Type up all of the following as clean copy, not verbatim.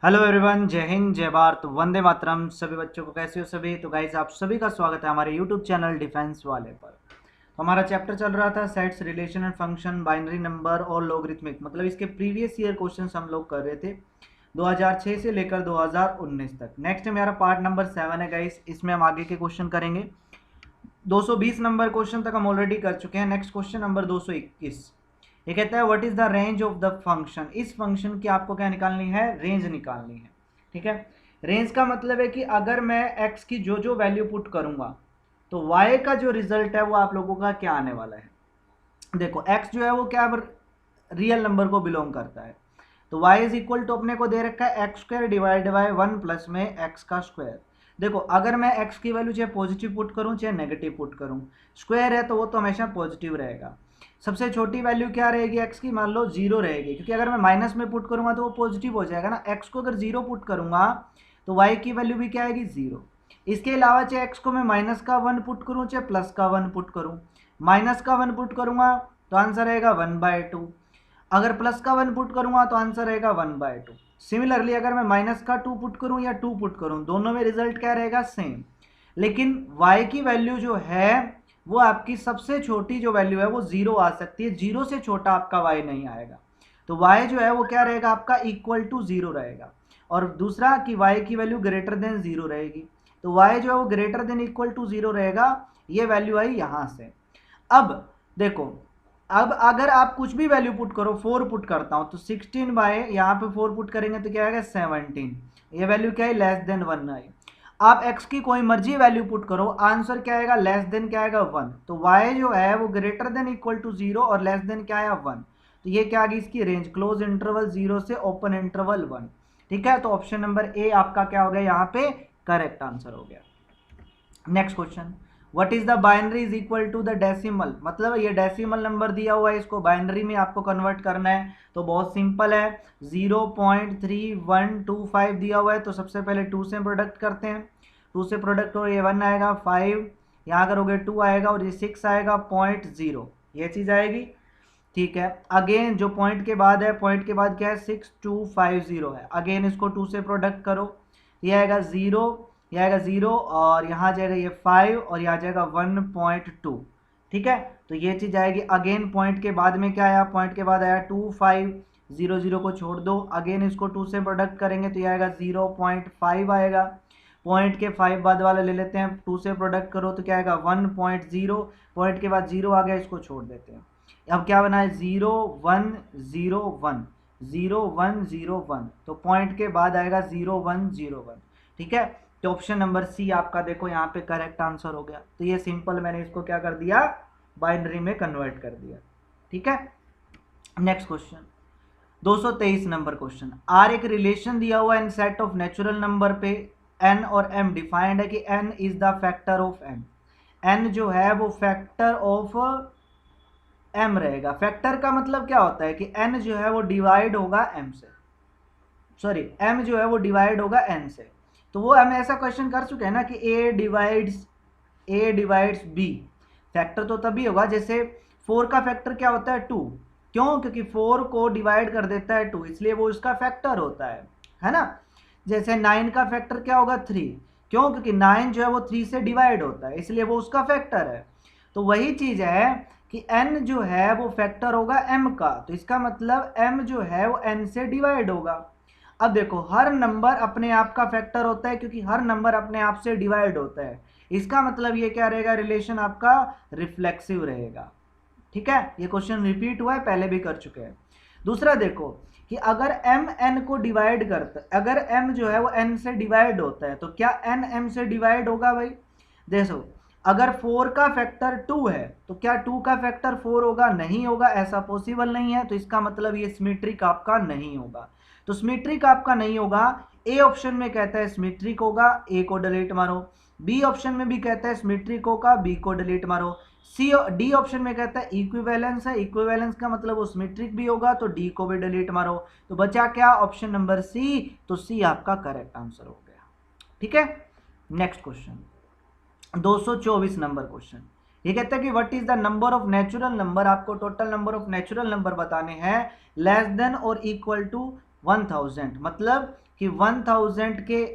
Hello everyone, जय हिंद, जय भारत, वंदे मातरम। सभी बच्चों को कैसे हो सभी। तो गाइज आप सभी का स्वागत है हमारे यूट्यूब चैनल डिफेंस वाले पर। तो हमारा चैप्टर चल रहा था sets, relation and function, binary number और लॉगरिथमिक। मतलब इसके प्रीवियस ईयर क्वेश्चंस हम लोग कर रहे थे 2006 से लेकर 2019 तक। नेक्स्ट मेरा पार्ट नंबर 7 है गाइज, इसमें हम आगे के क्वेश्चन करेंगे। 220 नंबर क्वेश्चन तक हम ऑलरेडी कर चुके हैं। नेक्स्ट क्वेश्चन नंबर 221, ये कहता है what is the range of the function. इस फंक्शन की आपको क्या निकालनी है, रेंज निकालनी है। ठीक है, रेंज का मतलब है कि अगर मैं x की जो जो वैल्यू पुट करूंगा तो y का जो रिजल्ट है वो आप लोगों का क्या आने वाला है। देखो x जो है वो क्या रियल नंबर को बिलोंग करता है, तो y इज इक्वल टू अपने को दे रखा है x square divide by 1 plus में x का स्क्वायर। देखो अगर मैं x की वैल्यू चाहे पॉजिटिव पुट करूं चाहे नेगेटिव पुट करूं, स्क्वायर है तो वो तो हमेशा पॉजिटिव रहेगा। सबसे छोटी वैल्यू क्या रहेगी x की, मान लो 0 रहेगी, क्योंकि अगर मैं माइनस में पुट करूंगा तो वो पॉजिटिव हो जाएगा ना। x को अगर 0 पुट करूंगा तो y की वैल्यू भी क्या आएगी, 0। इसके अलावा चाहे x को मैं माइनस का 1 पुट करूं चाहे प्लस का 1 पुट करूं, माइनस का 1 पुट करूंगा तो आंसर रहेगा 1/2, अगर प्लस का 1 पुट करूंगा तो आंसर रहेगा 1/2। सिमिलरली अगर मैं माइनस का 2 पुट करूं या 2 पुट करूं, दोनों में रिजल्ट क्या रहेगा, सेम। लेकिन y की वैल्यू जो है वो आपकी सबसे छोटी जो वैल्यू है वो 0 आ सकती है, 0 से छोटा आपका y नहीं आएगा। तो y जो है वो क्या रहेगा आपका, इक्वल टू 0 रहेगा। और दूसरा कि y की वैल्यू ग्रेटर देन 0 रहेगी, तो y जो है वो ग्रेटर देन इक्वल टू 0 रहेगा। ये वैल्यू आई यहां से। अब देखो, अब अगर आप कुछ भी वैल्यू पुट करो, 4 पुट करता हूं तो 16 बाय यहाँ पे 4 पुट करेंगे तो क्या आएगा 17। ये वैल्यू क्या है, लेस देन 1 आई। आप x की कोई मर्जी वैल्यू पुट करो, आंसर क्या आएगा, लेस देन क्या आएगा 1। तो y जो है वो ग्रेटर देन इक्वल टू 0 और लेस देन क्या आया 1। तो ये क्या आ गई इसकी रेंज, क्लोज इंटरवल 0 से ओपन इंटरवल 1। ठीक है, तो ऑप्शन नंबर ए आपका क्या हो गया यहाँ पे, करेक्ट आंसर हो गया। Next question, what is the binary is equal to the decimal. मतलब ये डेसिमल नंबर दिया हुआ है, इसको बाइनरी में आपको कन्वर्ट करना है तो बहुत सिंपल है। 0.3125 दिया हुआ है तो सबसे पहले 2 से प्रोडक्ट करते हैं। 2 से प्रोडक्ट हो, ये 1 आएगा, 5 यहाँ करोगे 2 आएगा और ये 6 आएगा, 0.0 ये चीज़ आएगी। ठीक है, अगेन जो पॉइंट के बाद है, पॉइंट के बाद क्या है 6250 है, अगेन इसको 2 से प्रोडक्ट करो, ये आएगा 0, ये आएगा 0 और यहाँ जाएगा ये 5 और यहाँ जाएगा 1.2। ठीक है, तो ये चीज़ आएगी। अगेन पॉइंट के बाद में क्या आया, पॉइंट के बाद आया 2500 को छोड़ दो, अगेन इसको 2 से प्रोडक्ट करेंगे तो ये आएगा 0.5 आएगा। पॉइंट के 5 बाद वाला ले लेते हैं, 2 से प्रोडक्ट करो तो क्या आएगा 1.0, पॉइंट के बाद 0 आ गया, इसको छोड़ देते हैं। अब क्या बना है 0101, 0101, तो पॉइंट के बाद आएगा 0101। ठीक है, तो ऑप्शन नंबर सी आपका देखो यहाँ पे करेक्ट आंसर हो गया। तो ये सिंपल मैंने इसको क्या कर दिया, बाइनरी में कन्वर्ट कर दिया। ठीक है, next question 223 number question. R एक रिलेशन दिया हुआ in set of natural number पे एन और एम डिफाइंड है कि N is the factor of N. N जो है वो फैक्टर ऑफ एम रहेगा। फैक्टर का मतलब क्या होता है कि एन जो है वो डिवाइड होगा एम से, सॉरी एम जो है वो डिवाइड होगा एन से। तो वो हम ऐसा क्वेश्चन कर चुके हैं ना कि ए डिवाइड्स बी। फैक्टर तो तभी होगा, जैसे 4 का फैक्टर क्या होता है 2, क्यों, क्योंकि 4 को डिवाइड कर देता है 2, इसलिए वो उसका फैक्टर होता है ना। जैसे 9 का फैक्टर क्या होगा 3, क्यों, क्योंकि 9 जो है वो 3 से डिवाइड होता है, इसलिए वो उसका फैक्टर है। तो वही चीज है कि n जो है वो फैक्टर होगा m का, तो इसका मतलब m जो है वो n से डिवाइड होगा। अब देखो हर नंबर अपने आप का फैक्टर होता है, क्योंकि हर नंबर अपने आप से डिवाइड होता है। इसका मतलब ये क्या रहेगा, रिलेशन आपका रिफ्लेक्सिव रहेगा। ठीक है, ये क्वेश्चन रिपीट हुआ है, पहले भी कर चुके हैं। दूसरा देखो कि अगर m n को डिवाइड करता, अगर m जो है वो n से डिवाइड होता है तो क्या n m से डिवाइड होगा भाई। देखो अगर 4 का फैक्टर 2 है तो क्या 2 का फैक्टर 4 होगा, नहीं होगा, ऐसा पॉसिबल नहीं है। तो इसका मतलब ये सिमेट्रिक आपका नहीं होगा। तो सिमेट्रिक आपका नहीं होगा। ए ऑप्शन में कहता है सिमेट्रिक होगा, ए को डिलीट मारो। बी ऑप्शन में भी कहता है सिमेट्रिक होगा, बी को डिलीट मारो। डी ऑप्शन में कहता है इक्विवेलेंस है, इक्विवेलेंस का मतलब वो सिमेट्रिक भी होगा, तो डी को भी डिलीट मारो। तो बचा क्या, ऑप्शन नंबर सी। तो सी आपका करेक्ट आंसर हो गया। ठीक है, नेक्स्ट क्वेश्चन 224 नंबर क्वेश्चन। ये कहता है कि what is the number of natural number. आपको total number of natural number बताने हैं लेस देन और इक्वल टू 1000, मतलब कि 1000 के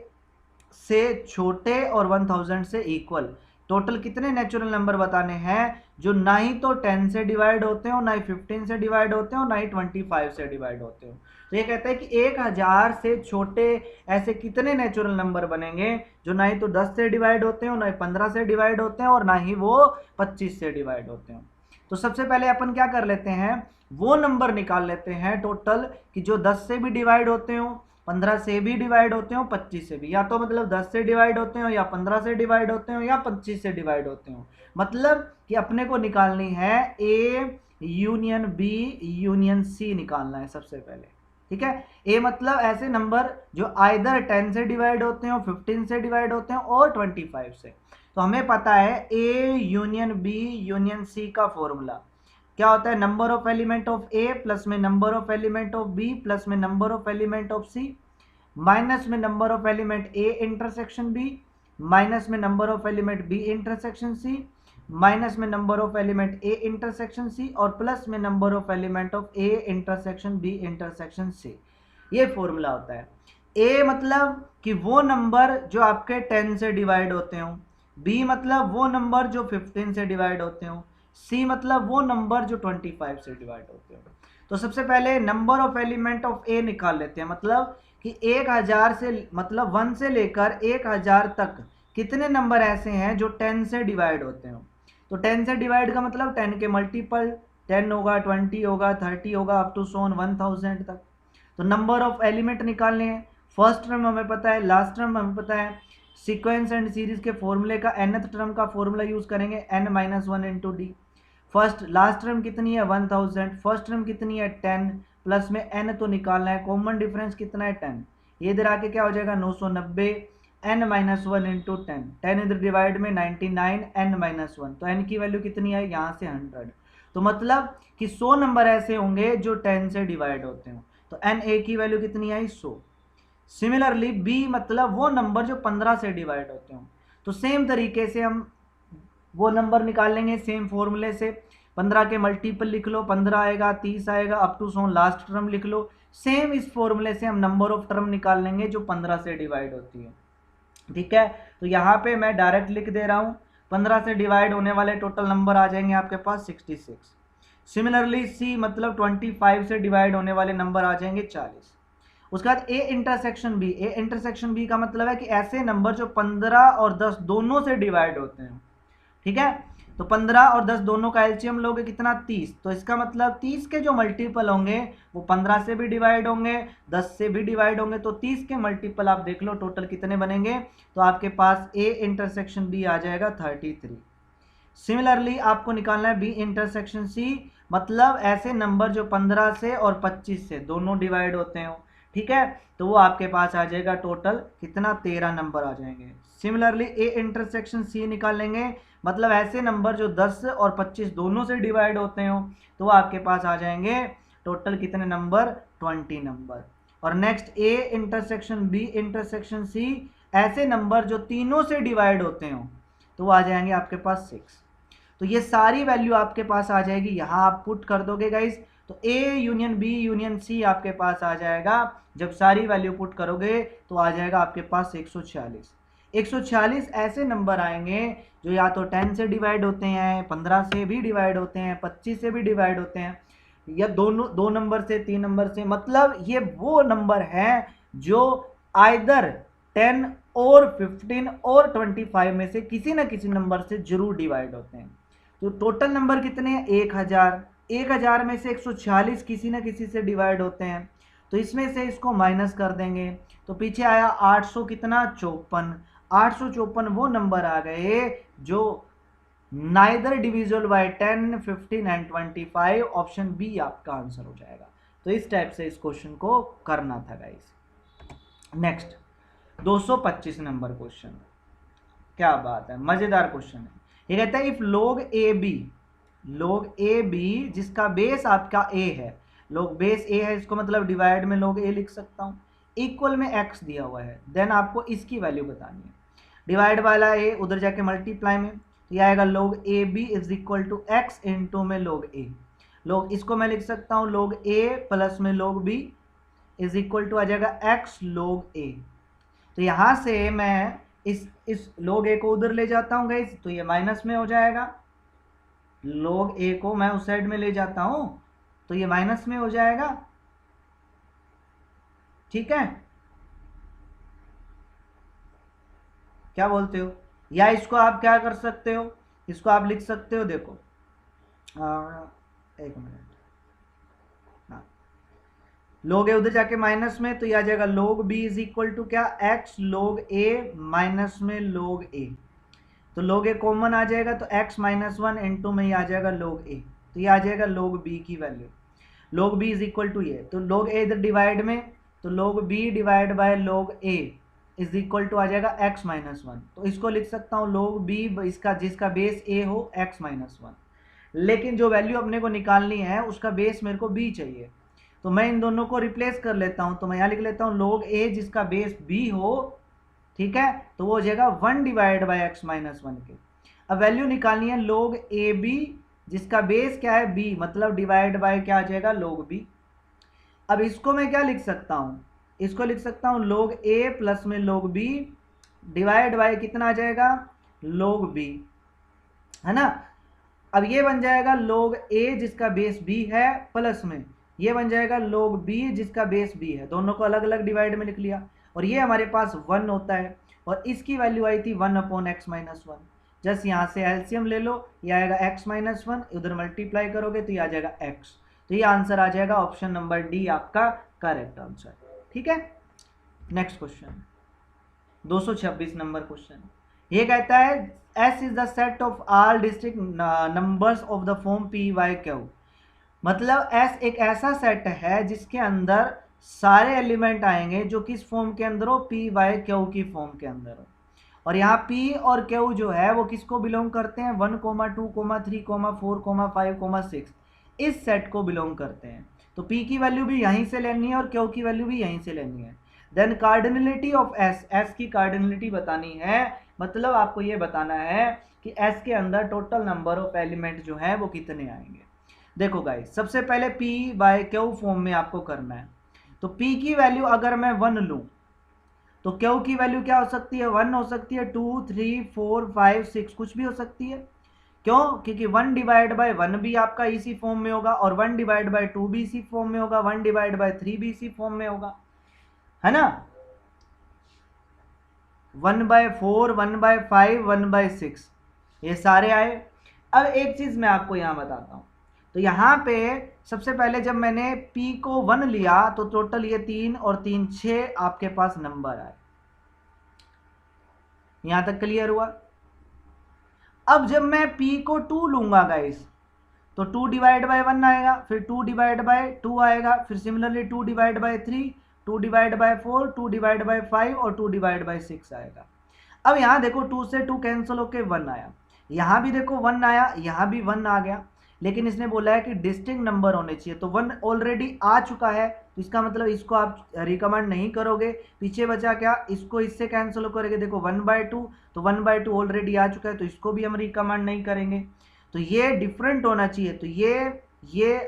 से छोटे और 1000 से इक्वल टोटल कितने नेचुरल नंबर बताने हैं जो ना ही तो 10 से डिवाइड होते हो, ना ही 15 से डिवाइड होते हो, ना ही 25 से डिवाइड होते हो। तो ये कहता है कि 1000 से छोटे ऐसे कितने नेचुरल नंबर बनेंगे जो ना ही तो 10 से डिवाइड होते हो, ना ही 15 से डिवाइड होते हैं, और ना ही वो 25 से डिवाइड होते हैं। तो सबसे पहले अपन क्या कर लेते हैं, वो नंबर निकाल लेते हैं टोटल कि जो 10 से भी डिवाइड होते हो, 15 से भी डिवाइड होते हो, 25 से भी, या तो मतलब 10 से डिवाइड होते हो, या 15 से डिवाइड होते हो, या 25 से डिवाइड होते हो। मतलब कि अपने को निकालनी है A union B union C निकालना है सबसे पहले, ठीक है। ए मतलब ऐसे नंबर जो आइदर 10 से डिवाइड होते हो, 15 से डिवाइड होते हो, और 25 से। तो हमें पता है A union B union C का फॉर्मूला क्या होता है, number of element of A plus में number of element of B plus में number of element of C minus में number of element A intersection B minus में number of element B intersection C minus में number of element A intersection C और plus में number of element of A intersection B intersection C. ये formula होता है। ए मतलब कि वो नंबर जो आपके 10 से डिवाइड होते हो, बी मतलब वो नंबर जो 15 से डिवाइड होते हो, सी मतलब वो नंबर जो 25 से डिवाइड होते हो। तो सबसे पहले नंबर ऑफ एलिमेंट ऑफ ए निकाल लेते हैं, मतलब कि 1000 से मतलब 1 से लेकर 1000 तक कितने नंबर ऐसे हैं जो 10 से डिवाइड होते हो। तो 10 से डिवाइड का मतलब 10 के मल्टीपल, 10 होगा, 20 होगा, 30 होगा, अप टू सोन 1000 तक। तो नंबर ऑफ एलिमेंट निकालने हैं, फर्स्ट टर्म हमें पता है, लास्ट टर्म हमें पता है, सीक्वेंस एंड सीरीज के फॉर्मूले का nth टर्म का फॉर्मूला यूज करेंगे n-1 into D. First last term कितनी है 1000, फर्स्ट टर्म कितनी है 10, प्लस में n तो निकालना है, कॉमन डिफरेंस कितना है 10, ये इधर आके क्या हो जाएगा 990, n-1 इंटू 10, 10 इधर डिवाइड में 99, n-1, तो n की वैल्यू कितनी है यहाँ से 100। तो मतलब कि 100 नंबर ऐसे होंगे जो 10 से डिवाइड होते हो, तो n की वैल्यू कितनी आई 100। सिमिलरली बी मतलब वो नंबर जो 15 से डिवाइड होते हो, तो सेम तरीके से हम वो नंबर निकाल लेंगे सेम फॉर्मूले से, 15 के मल्टीपल लिख लो, 15 आएगा, 30 आएगा, up to so last term लिख लो। सेम इस फॉर्मूले से हम नंबर ऑफ टर्म निकाल लेंगे जो 15 से डिवाइड होती है, ठीक है। तो यहाँ पे मैं डायरेक्ट लिख दे रहा हूँ, 15 से डिवाइड होने वाले टोटल नंबर आ जाएंगे आपके पास 66। सिमिलरली सी मतलब 25 से डिवाइड होने वाले नंबर आ जाएंगे 40। उसके बाद A intersection B, A intersection B का मतलब है कि ऐसे नंबर जो 15 और 10 दोनों से डिवाइड होते हैं, ठीक है। तो 15 और 10 दोनों का एलसीएम लोगे कितना 30, तो इसका मतलब 30 के जो मल्टीपल होंगे वो 15 से भी डिवाइड होंगे, 10 से भी डिवाइड होंगे, तो 30 के मल्टीपल आप देख लो टोटल कितने बनेंगे, तो आपके पास ए इंटरसेक्शन बी आ जाएगा 33। सिमिलरली आपको निकालना है बी इंटरसेक्शन सी, मतलब ऐसे नंबर जो 15 से और 25 से दोनों डिवाइड होते हो, ठीक है। तो वो आपके पास आ जाएगा टोटल कितना 13 नंबर आ जाएंगे। सिमिलरली ए इंटरसेक्शन सी निकालेंगे, मतलब ऐसे नंबर जो 10 और 25 दोनों से डिवाइड होते हो, तो वो आपके पास आ जाएंगे टोटल कितने नंबर 20 नंबर। और next A intersection B intersection C, ऐसे नंबर जो तीनों से डिवाइड होते हो, तो वो आ जाएंगे आपके पास 6। तो ये सारी वैल्यू आपके पास आ जाएगी, यहाँ आप पुट कर दोगे गाइस, तो A union B union C आपके पास आ जाएगा। जब सारी वैल्यू पुट करोगे तो आ जाएगा आपके पास 146। 146 ऐसे नंबर आएंगे जो या तो 10 से डिवाइड होते हैं, 15 से भी डिवाइड होते हैं, 25 से भी डिवाइड होते हैं, या दोनों 2 नंबर से 3 नंबर से, मतलब ये वो नंबर हैं जो आइदर 10 और 15 और 25 में से किसी ना किसी नंबर से जरूर डिवाइड होते हैं। तो टोटल नंबर कितने हैं 1000, 1000 में से 146 किसी ना किसी से डिवाइड होते हैं, तो इसमें से इसको माइनस कर देंगे, तो पीछे आया 800 कितना 54, 854 वो नंबर आ गए जो neither divisible by 10, 15 and 25। Option B आपका आंसर हो जाएगा। तो इस टाइप से इस क्वेश्चन को करना था गाइस। नेक्स्ट 225 नंबर क्वेश्चन, क्या बात है, मजेदार क्वेश्चन है। ये कहता है इफ log ए बी जिसका बेस आपका a है, log बेस a है, इसको मतलब डिवाइड में log a लिख सकता हूँ, इक्वल में x दिया हुआ है, देन आपको इसकी वैल्यू बतानी है। डिवाइड वाला a उधर जाके मल्टीप्लाई में, तो ये आएगा log A B is equal to X into में log a। log इसको मैं लिख सकता हूँ log a प्लस में log b, is equal to आ जाएगा x log a। तो यहाँ से मैं इस log a को उधर ले जाता हूँ गाइस, तो ये माइनस में हो जाएगा। log a को मैं उस साइड में ले जाता हूँ तो ये माइनस में हो जाएगा। ठीक है, क्या बोलते हो? या इसको आप क्या कर सकते हो, इसको आप लिख सकते हो, देखो एक मिनट, हाँ, log a उधर जाके माइनस में, तो ये आ जाएगा log b is equal to क्या, x log a माइनस में log a। तो log a कॉमन आ जाएगा तो x माइनस 1 इंटू में ये आ जाएगा log a, तो ये आ जाएगा log b की value. log b is equal to ये, तो log a इधर डिवाइड में, तो log b divide by log a is equal to आ जाएगा x माइनस 1। तो इसको लिख सकता हूँ log b इसका जिसका बेस a हो x माइनस 1, लेकिन जो वैल्यू अपने को निकालनी है उसका बेस मेरे को b चाहिए, तो मैं इन दोनों को रिप्लेस कर लेता हूँ। तो मैं यहाँ लिख लेता हूँ log a जिसका बेस b हो, ठीक है, तो वो हो जाएगा 1 डिवाइड बाय x माइनस 1 के। अब वैल्यू निकालनी है log ए बी जिसका बेस क्या है b, मतलब डिवाइड बाय क्या आ जाएगा log b। अब इसको मैं क्या लिख सकता हूँ, इसको लिख सकता हूँ log a प्लस में log b डिवाइड बाय कितना आ जाएगा log b, है ना। अब ये बन जाएगा log a जिसका बेस b है प्लस में ये बन जाएगा log b जिसका बेस b है, दोनों को अलग अलग डिवाइड में लिख लिया, और ये हमारे पास 1 होता है, और इसकी वैल्यू आई थी 1 अपॉन एक्स माइनस 1। जस्ट यहाँ से एलसीएम ले लो, ये आएगा x माइनस 1, उधर मल्टीप्लाई करोगे तो ये आ जाएगा x। तो ये आंसर आ जाएगा ऑप्शन नंबर डी आपका करेक्ट आंसर। ठीक है, नेक्स्ट क्वेश्चन 226 नंबर क्वेश्चन, ये कहता है S is the set of all distinct numbers of the form P Y Q. मतलब S एक ऐसा सेट है जिसके अंदर सारे एलिमेंट आएंगे जो किस फॉर्म के अंदर हो, पी वाई क्यू की फॉर्म के अंदर हो। और यहाँ P और Q जो है वो किसको बिलोंग करते हैं, 1, 2, 3, 4, 5, 6 इस सेट को बिलोंग करते हैं। तो P की वैल्यू भी यहीं से लेनी है और Q की वैल्यू भी यहीं से लेनी है। Then cardinality of S, S की कार्डिनलिटी बतानी है, मतलब आपको ये बताना है कि S के अंदर टोटल नंबर ऑफ एलिमेंट जो है वो कितने आएंगे। देखो गाइस, सबसे पहले P बाय Q फॉर्म में आपको करना है, तो P की वैल्यू अगर मैं 1 लूं तो Q की वैल्यू क्या हो सकती है, 1 हो सकती है, 2, 3, 4, 5, 6 कुछ भी हो सकती है। क्यों, क्योंकि 1 डिवाइड बाय 1 भी आपका इसी फॉर्म में होगा, और 1 डिवाइड बाय 2 भी इसी फॉर्म में होगा, 1 डिवाइड बाय 3 भी इसी फॉर्म में होगा, है ना। 1/4, 1/5, 1/6 ये सारे आए। अब एक चीज मैं आपको यहां बताता हूं, तो यहां पे सबसे पहले जब मैंने P को 1 लिया तो टोटल ये 3 और 3 6 आपके पास नंबर आए। यहां तक क्लियर हुआ। अब जब मैं P को 2 लूंगा गाइस, तो 2 डिवाइड बाय 1 आएगा, फिर 2 डिवाइड बाय 2 आएगा, फिर similarly 2 divide by 3, 2 divide by 4, 2 divide by 5 और 2 डिवाइड बाय 6 आएगा। अब यहाँ देखो 2 से 2 कैंसिल होके 1 आया, यहाँ भी देखो 1 आया, यहाँ भी 1 आ गया, लेकिन इसने बोला है कि डिस्टिंक्ट नंबर होने चाहिए, तो 1 ऑलरेडी आ चुका है, तो इसका मतलब इसको आप रिकमेंड नहीं करोगे। पीछे बचा क्या, इसको इससे कैंसिल करोगे, देखो 1/2, तो 1/2 ऑलरेडी आ चुका है, तो इसको भी हम रिकमेंड नहीं करेंगे। तो ये डिफरेंट होना चाहिए, तो ये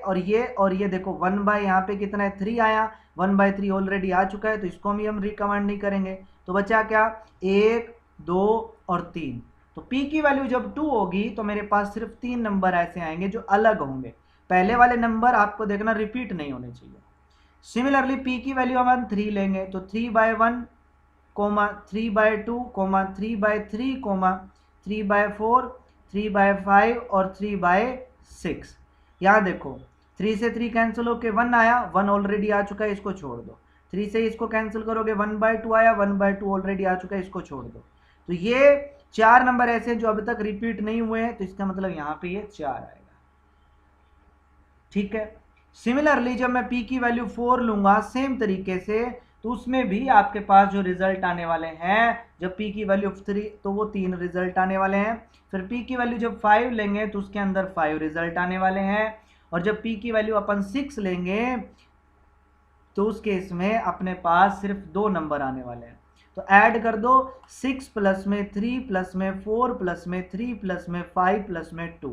और ये देखो 1 बाय यहाँ पे कितना है 3 आया, 1/3 ऑलरेडी आ चुका है, तो इसको भी हम रिकमेंड नहीं करेंगे। तो बचा क्या, 1, 2 और 3। तो P की वैल्यू जब 2 होगी तो मेरे पास सिर्फ 3 नंबर ऐसे आएंगे जो अलग होंगे, पहले वाले नंबर आपको देखना रिपीट नहीं होने चाहिए। सिमिलरली P की वैल्यू हम 3 लेंगे, तो 3/1, 3/2, 3/3, 3/4, 3/5 और 3/6। यहाँ देखो 3 से 3 कैंसिल होके 1 आया, 1 ऑलरेडी आ चुका है, इसको छोड़ दो। 3 से इसको कैंसिल करोगे 1/2 आया, 1/2 ऑलरेडी आ चुका है, इसको छोड़ दो। तो ये 4 नंबर ऐसे जो अभी तक रिपीट नहीं हुए हैं, तो इसका मतलब यहाँ पे ये 4 आएगा। ठीक है, सिमिलरली जब मैं P की वैल्यू 4 लूंगा सेम तरीके से, तो उसमें भी आपके पास जो रिजल्ट आने वाले हैं, जब P की वैल्यू 3 तो वो 3 रिजल्ट आने वाले हैं, फिर P की वैल्यू जब 5 लेंगे तो उसके अंदर 5 रिजल्ट आने वाले हैं, और जब P की वैल्यू अपन 6 लेंगे तो उस केस में अपने पास सिर्फ 2 नंबर आने वाले हैं। तो ऐड कर दो, 6 प्लस में 3 प्लस में 4 प्लस में 3 प्लस में 5 प्लस में 2।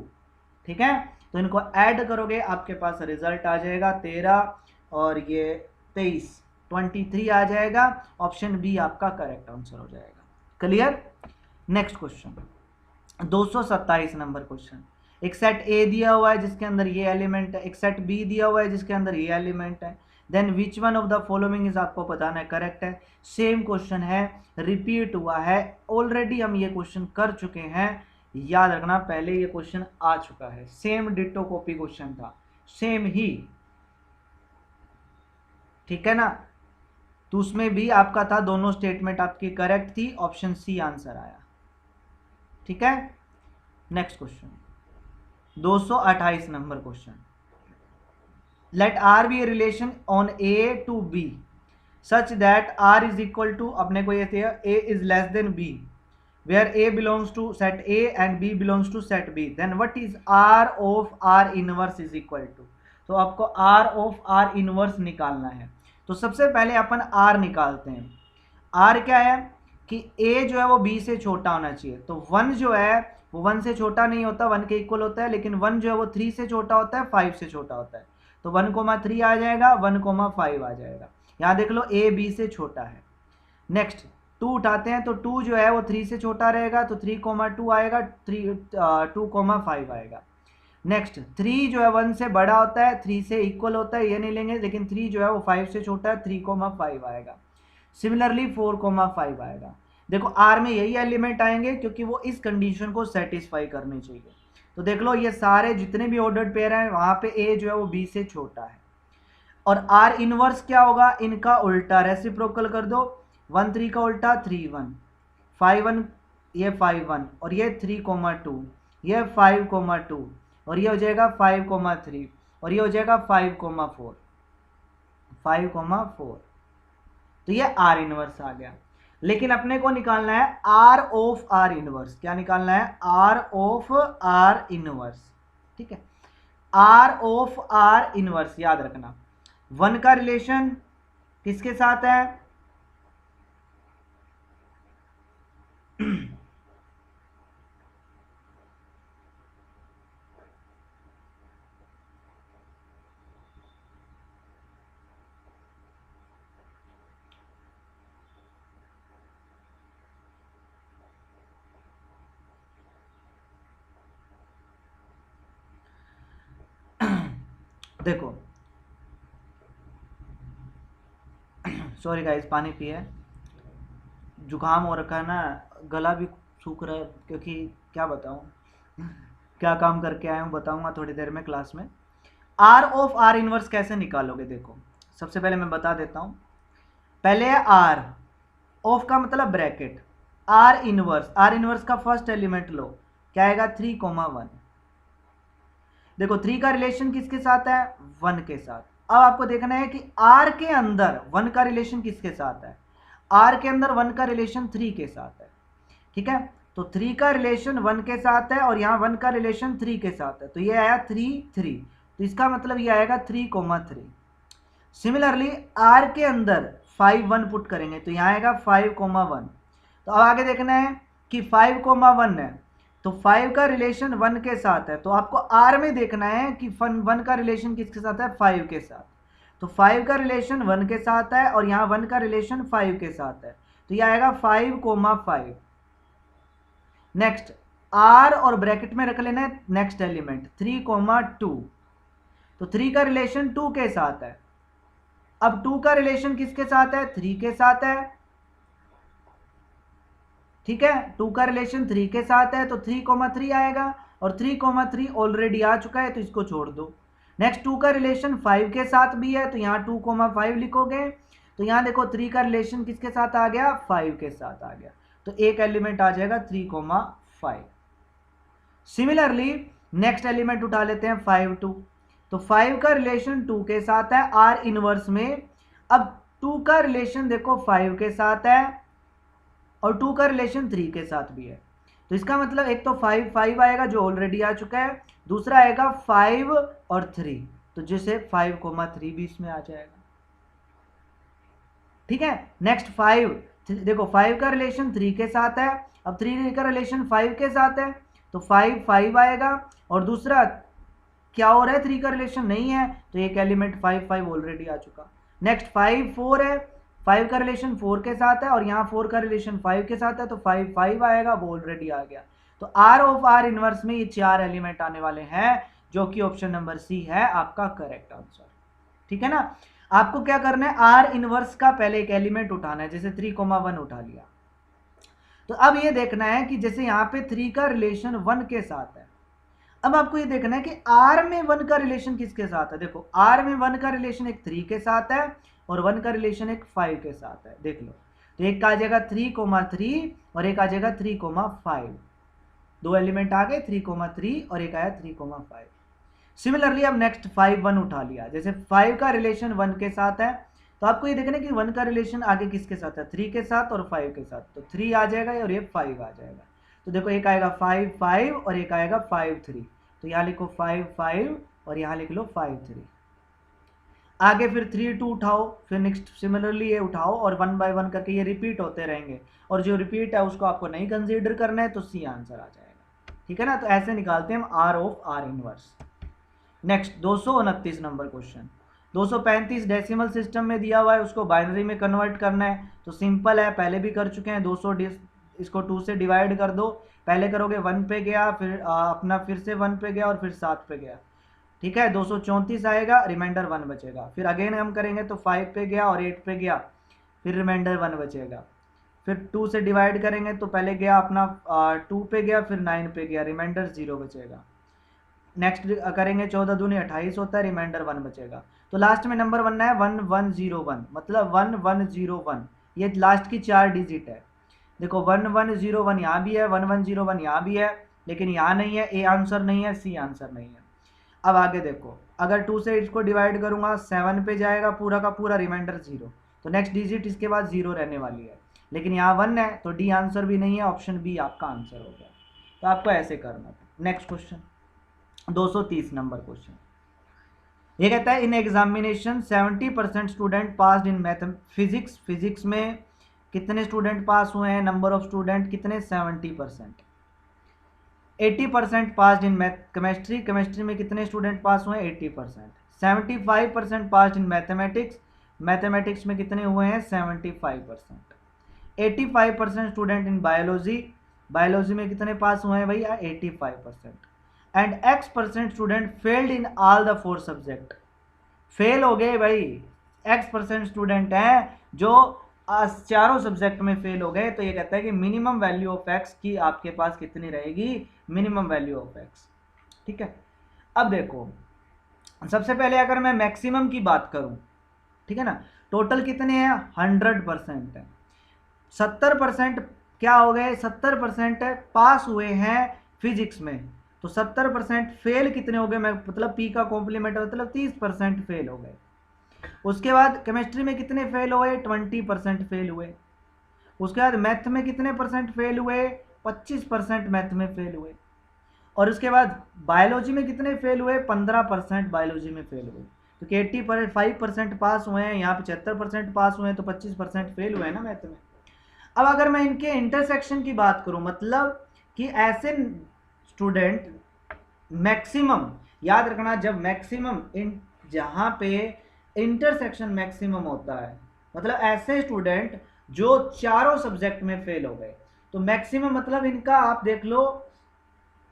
ठीक है, तो इनको ऐड करोगे आपके पास रिजल्ट आ जाएगा 13 और ये 23। 23 आ जाएगा। ऑप्शन बी आपका करेक्ट आंसर हो जाएगा। Clear. Next question 227 number question. एक सेट ए दिया हुआ है जिसके अंदर ये एलिमेंट है, एक सेट बी दिया हुआ है जिसके अंदर ये एलिमेंट है। Then which one of the following is आपको बताना है करेक्ट है। सेम क्वेश्चन है, रिपीट हुआ है, ऑलरेडी हम ये क्वेश्चन कर चुके हैं, याद रखना पहले ये क्वेश्चन आ चुका है, सेम डिटो कॉपी क्वेश्चन था, सेम ही, ठीक है ना। तो उसमें भी आपका था, दोनों स्टेटमेंट आपकी करेक्ट थी, ऑप्शन सी आंसर आया, ठीक है। Next question 228 number question. Let R be a relation on A to B such that R is equal to, अपने को ये थे a is less than b, where a belongs to set A and b belongs to set B, then what is R of R inverse is equal to. तो आपको are of R inverse निकालना है। तो सबसे पहले अपन are निकालते हैं। Are क्या है कि ए जो है वो बी से छोटा होना चाहिए, तो 1 जो है वो 1 से छोटा नहीं होता, 1 के इक्वल होता है, लेकिन 1 जो है वो 3 से छोटा होता है, 5 से छोटा होता है। तो 1,3 आ जाएगा, 1,5 आ जाएगा। यहाँ देख लो ए बी से छोटा है। नेक्स्ट 2 उठाते हैं, तो 2 जो है वो 3 से छोटा रहेगा, तो 3,2 आएगा, 2,5 आएगा। नेक्स्ट 3 जो है 1 से बड़ा होता है, 3 से इक्वल होता है, ये नहीं लेंगे, लेकिन 3 जो है वो 5 से छोटा है, 3,5 आएगा। सिमिलरली 4,5 आएगा। देखो आर में यही एलिमेंट आएंगे क्योंकि वो इस कंडीशन को सेटिस्फाई करनी चाहिए। तो देख लो ये सारे जितने भी ऑर्डर्ड पेयर हैं वहां पे ए जो है वो बी से छोटा है। और आर इनवर्स क्या होगा, इनका उल्टा, रेसिप्रोकल कर दो, 1 3 का उल्टा 3 1, 5 1, ये 5 1, और ये 3,2, ये 5,2, और ये हो जाएगा 5,3, और ये हो जाएगा 5,4, 5,4। तो ये आर इनवर्स आ गया। लेकिन अपने को निकालना है आर ऑफ आर इनवर्स। क्या निकालना है, आर ऑफ आर इनवर्स, ठीक है। आर ऑफ आर इनवर्स याद रखना, 1 का रिलेशन किसके साथ है, देखो सॉरी गाइस, पानी पिए, जुकाम हो रखा है ना, गला भी सूख रहा है, क्योंकि क्या बताऊं क्या काम करके आया हूं, बताऊंगा थोड़ी देर में क्लास में। आर ऑफ आर इनवर्स कैसे निकालोगे, देखो सबसे पहले मैं बता देता हूं। पहले है आर ऑफ का मतलब ब्रैकेट, आर इनवर्स का फर्स्ट एलिमेंट लो, क्या आएगा 3,1। देखो 3 का रिलेशन किसके साथ है, 1 के साथ। अब आपको देखना है कि आर के अंदर 1 का रिलेशन किसके साथ है, आर के अंदर 1 का रिलेशन 3 के साथ है, ठीक है। तो 3 का रिलेशन 1 के साथ है और यहाँ 1 का रिलेशन 3 के साथ है, तो ये आया 3 3, तो इसका मतलब ये आएगा 3,3। सिमिलरली आर के अंदर 5 1 पुट करेंगे तो यहाँ आएगा 5,1। तो अब आगे देखना है कि 5,1 है, तो 5 का रिलेशन 1 के साथ है, तो आपको आर में देखना है कि 1 का रिलेशन किसके साथ है, 5 के साथ। तो 5 का रिलेशन 1 के साथ है और यहाँ 1 का रिलेशन 5 के साथ है, तो ये आएगा 5,5। नेक्स्ट आर और ब्रैकेट में रख लेना है नेक्स्ट एलिमेंट 3,2, तो 3 का रिलेशन 2 के साथ है। अब 2 का रिलेशन किसके साथ है, 3 के साथ है, ठीक है। 2 का रिलेशन 3 के साथ है, तो 3,3 आएगा, और 3,3 ऑलरेडी आ चुका है तो इसको छोड़ दो। नेक्स्ट 2 का रिलेशन 5 के साथ भी है, तो यहाँ 2,5 लिखोगे, तो यहाँ देखो 3 का रिलेशन किसके साथ आ गया, 5 के साथ आ गया, तो एक एलिमेंट आ जाएगा 3,5। सिमिलरली नेक्स्ट एलिमेंट उठा लेते हैं 5 2, तो 5 का रिलेशन 2 के साथ है आर इनवर्स में। अब 2 का रिलेशन देखो 5 के साथ है और 2 का रिलेशन 3 के साथ भी है, तो इसका मतलब एक तो 5 5 आएगा जो ऑलरेडी आ चुका है, दूसरा आएगा 5 और 3, तो जैसे 5,3 भी इसमें आ जाएगा, ठीक है। नेक्स्ट 5 देखो 5 का रिलेशन 3 के साथ है, अब 3 का रिलेशन 5 के साथ है, तो 5 5 आएगा, और दूसरा क्या हो रहा है 3 का रिलेशन नहीं है, तो एक एलिमेंट 5 5 ऑलरेडी आ चुका, नेक्स्ट 5 4 है, 5 का रिलेशन 4 के साथ है और यहाँ 4 का रिलेशन 5 के साथ है, तो 5 5 आएगा, वो ऑलरेडी आ गया। तो आर ऑफ आर इनवर्स में ये 4 एलिमेंट आने वाले हैं, जो कि ऑप्शन नंबर सी है आपका करेक्ट आंसर। ठीक है ना। आपको क्या करना है, आर इनवर्स का पहले एक एलिमेंट उठाना है, जैसे 3,1 उठा लिया। तो अब ये देखना है कि जैसे यहाँ पे 3 का रिलेशन 1 के साथ है, अब आपको ये देखना है कि आर में 1 का रिलेशन किसके साथ है। देखो आर में 1 का रिलेशन एक 3 के साथ है और 1 का रिलेशन एक 5 के साथ है, देख लो। तो एक आ जाएगा 3,3 और एक आ जाएगा 3,5, दो एलिमेंट आ गए 3,3 और एक आया 3,5। सिमिलरली अब नेक्स्ट 5 1 उठा लिया, जैसे 5 का रिलेशन 1 के साथ है, तो आपको ये देखना है कि 1 का रिलेशन आगे किसके साथ है, 3 के साथ और 5 के साथ, तो 3 आ जाएगा और ये 5 आ जाएगा। तो देखो एक आएगा 5 5 और एक आएगा 5 3, तो यहाँ लिखो 5 5 और यहाँ लिख लो 5 3। आगे फिर 3 2 उठाओ, फिर नेक्स्ट सिमिलरली ये उठाओ और 1 बाय 1 करके ये रिपीट होते रहेंगे, और जो रिपीट है उसको आपको नहीं कंसीडर करना है, तो सी आंसर आ जाएगा। ठीक है ना। तो ऐसे निकालते हैं हम R of R inverse. Next 229 number question. 235 decimal system में दिया हुआ है, उसको बाइनरी में कन्वर्ट करना है, तो सिंपल है, पहले भी कर चुके हैं। 200 इसको 2 से डिवाइड कर दो, पहले करोगे 1 पे गया, फिर अपना फिर से 1 पे गया और फिर 7 पे गया। ठीक है, 234 आएगा, रिमाइंडर 1 बचेगा। फिर अगेन हम करेंगे तो 5 पे गया और 8 पे गया, फिर रिमाइंडर 1 बचेगा। फिर 2 से डिवाइड करेंगे तो पहले गया अपना 2 पे गया, फिर 9 पे गया, रिमाइंडर 0 बचेगा। नेक्स्ट करेंगे 14 दूनी 28 होता है, रिमाइंडर 1 बचेगा। तो लास्ट में नंबर बनना है 1101, मतलब 1101, ये लास्ट की 4 डिजिट है। देखो 1101 यहाँ भी है, 1101 यहाँ भी है, लेकिन यहाँ नहीं है, ए आंसर नहीं है, सी आंसर नहीं है। अब आगे देखो, अगर 2 से इसको डिवाइड करूंगा 7 पे जाएगा पूरा का पूरा, रिमाइंडर 0, तो नेक्स्ट डिजिट इसके बाद 0 रहने वाली है, लेकिन यहाँ 1 है, तो डी आंसर भी नहीं है, ऑप्शन बी आपका आंसर हो गया। तो आपको ऐसे करना था। नेक्स्ट क्वेश्चन 230 नंबर क्वेश्चन, ये कहता है in examination 70% student passed in math physics. Physics में कितने स्टूडेंट पास हुए हैं, नंबर ऑफ स्टूडेंट कितने, 70%। 80% passed in math chemistry, chemistry में कितने स्टूडेंट पास हुए हैं, 80%। 75% पास्ड इन मैथमेटिक्स, मैथमेटिक्स में कितने हुए हैं, 75%। 85% स्टूडेंट इन बायोलॉजी, बायोलॉजी में कितने पास हुए हैं भैया, 85%। And X% student failed in all the 4 subject, fail हो गए भाई, X% स्टूडेंट हैं जो चारों सब्जेक्ट में फेल हो गए। तो ये कहता है कि मिनिमम वैल्यू ऑफ x की आपके पास कितनी रहेगी, मिनिमम वैल्यू ऑफ x। ठीक है, अब देखो सबसे पहले अगर मैं मैक्सिमम की बात करूं, ठीक है ना, टोटल कितने हैं, 100% है। 70% क्या हो गए, 70% पास हुए हैं फिजिक्स में, तो 70% फेल कितने हो गए, मैं मतलब p का कॉम्प्लीमेंट मतलब 30% फेल हो गए। उसके बाद केमिस्ट्री में कितने फेल हुए, 20% फेल हुए। उसके बाद मैथ में कितने परसेंट फेल हुए, 25% मैथ में फेल हुए। और उसके बाद बायोलॉजी में कितने फेल हुए, 15% बायोलॉजी में फेल हुए। क्योंकि 85% पास हुए हैं, यहाँ पे 76% पास हुए हैं, तो 25% फेल हुए हैं ना मैथ में। अब अगर मैं इनके इंटरसेक्शन की बात करूं, मतलब कि ऐसे स्टूडेंट मैक्सिमम, याद रखना जब मैक्सिमम इन जहां पे इंटरसेक्शन मैक्सिमम होता है, मतलब ऐसे स्टूडेंट जो चारों सब्जेक्ट में फेल हो गए, तो मैक्सिमम मतलब इनका आप देख लो,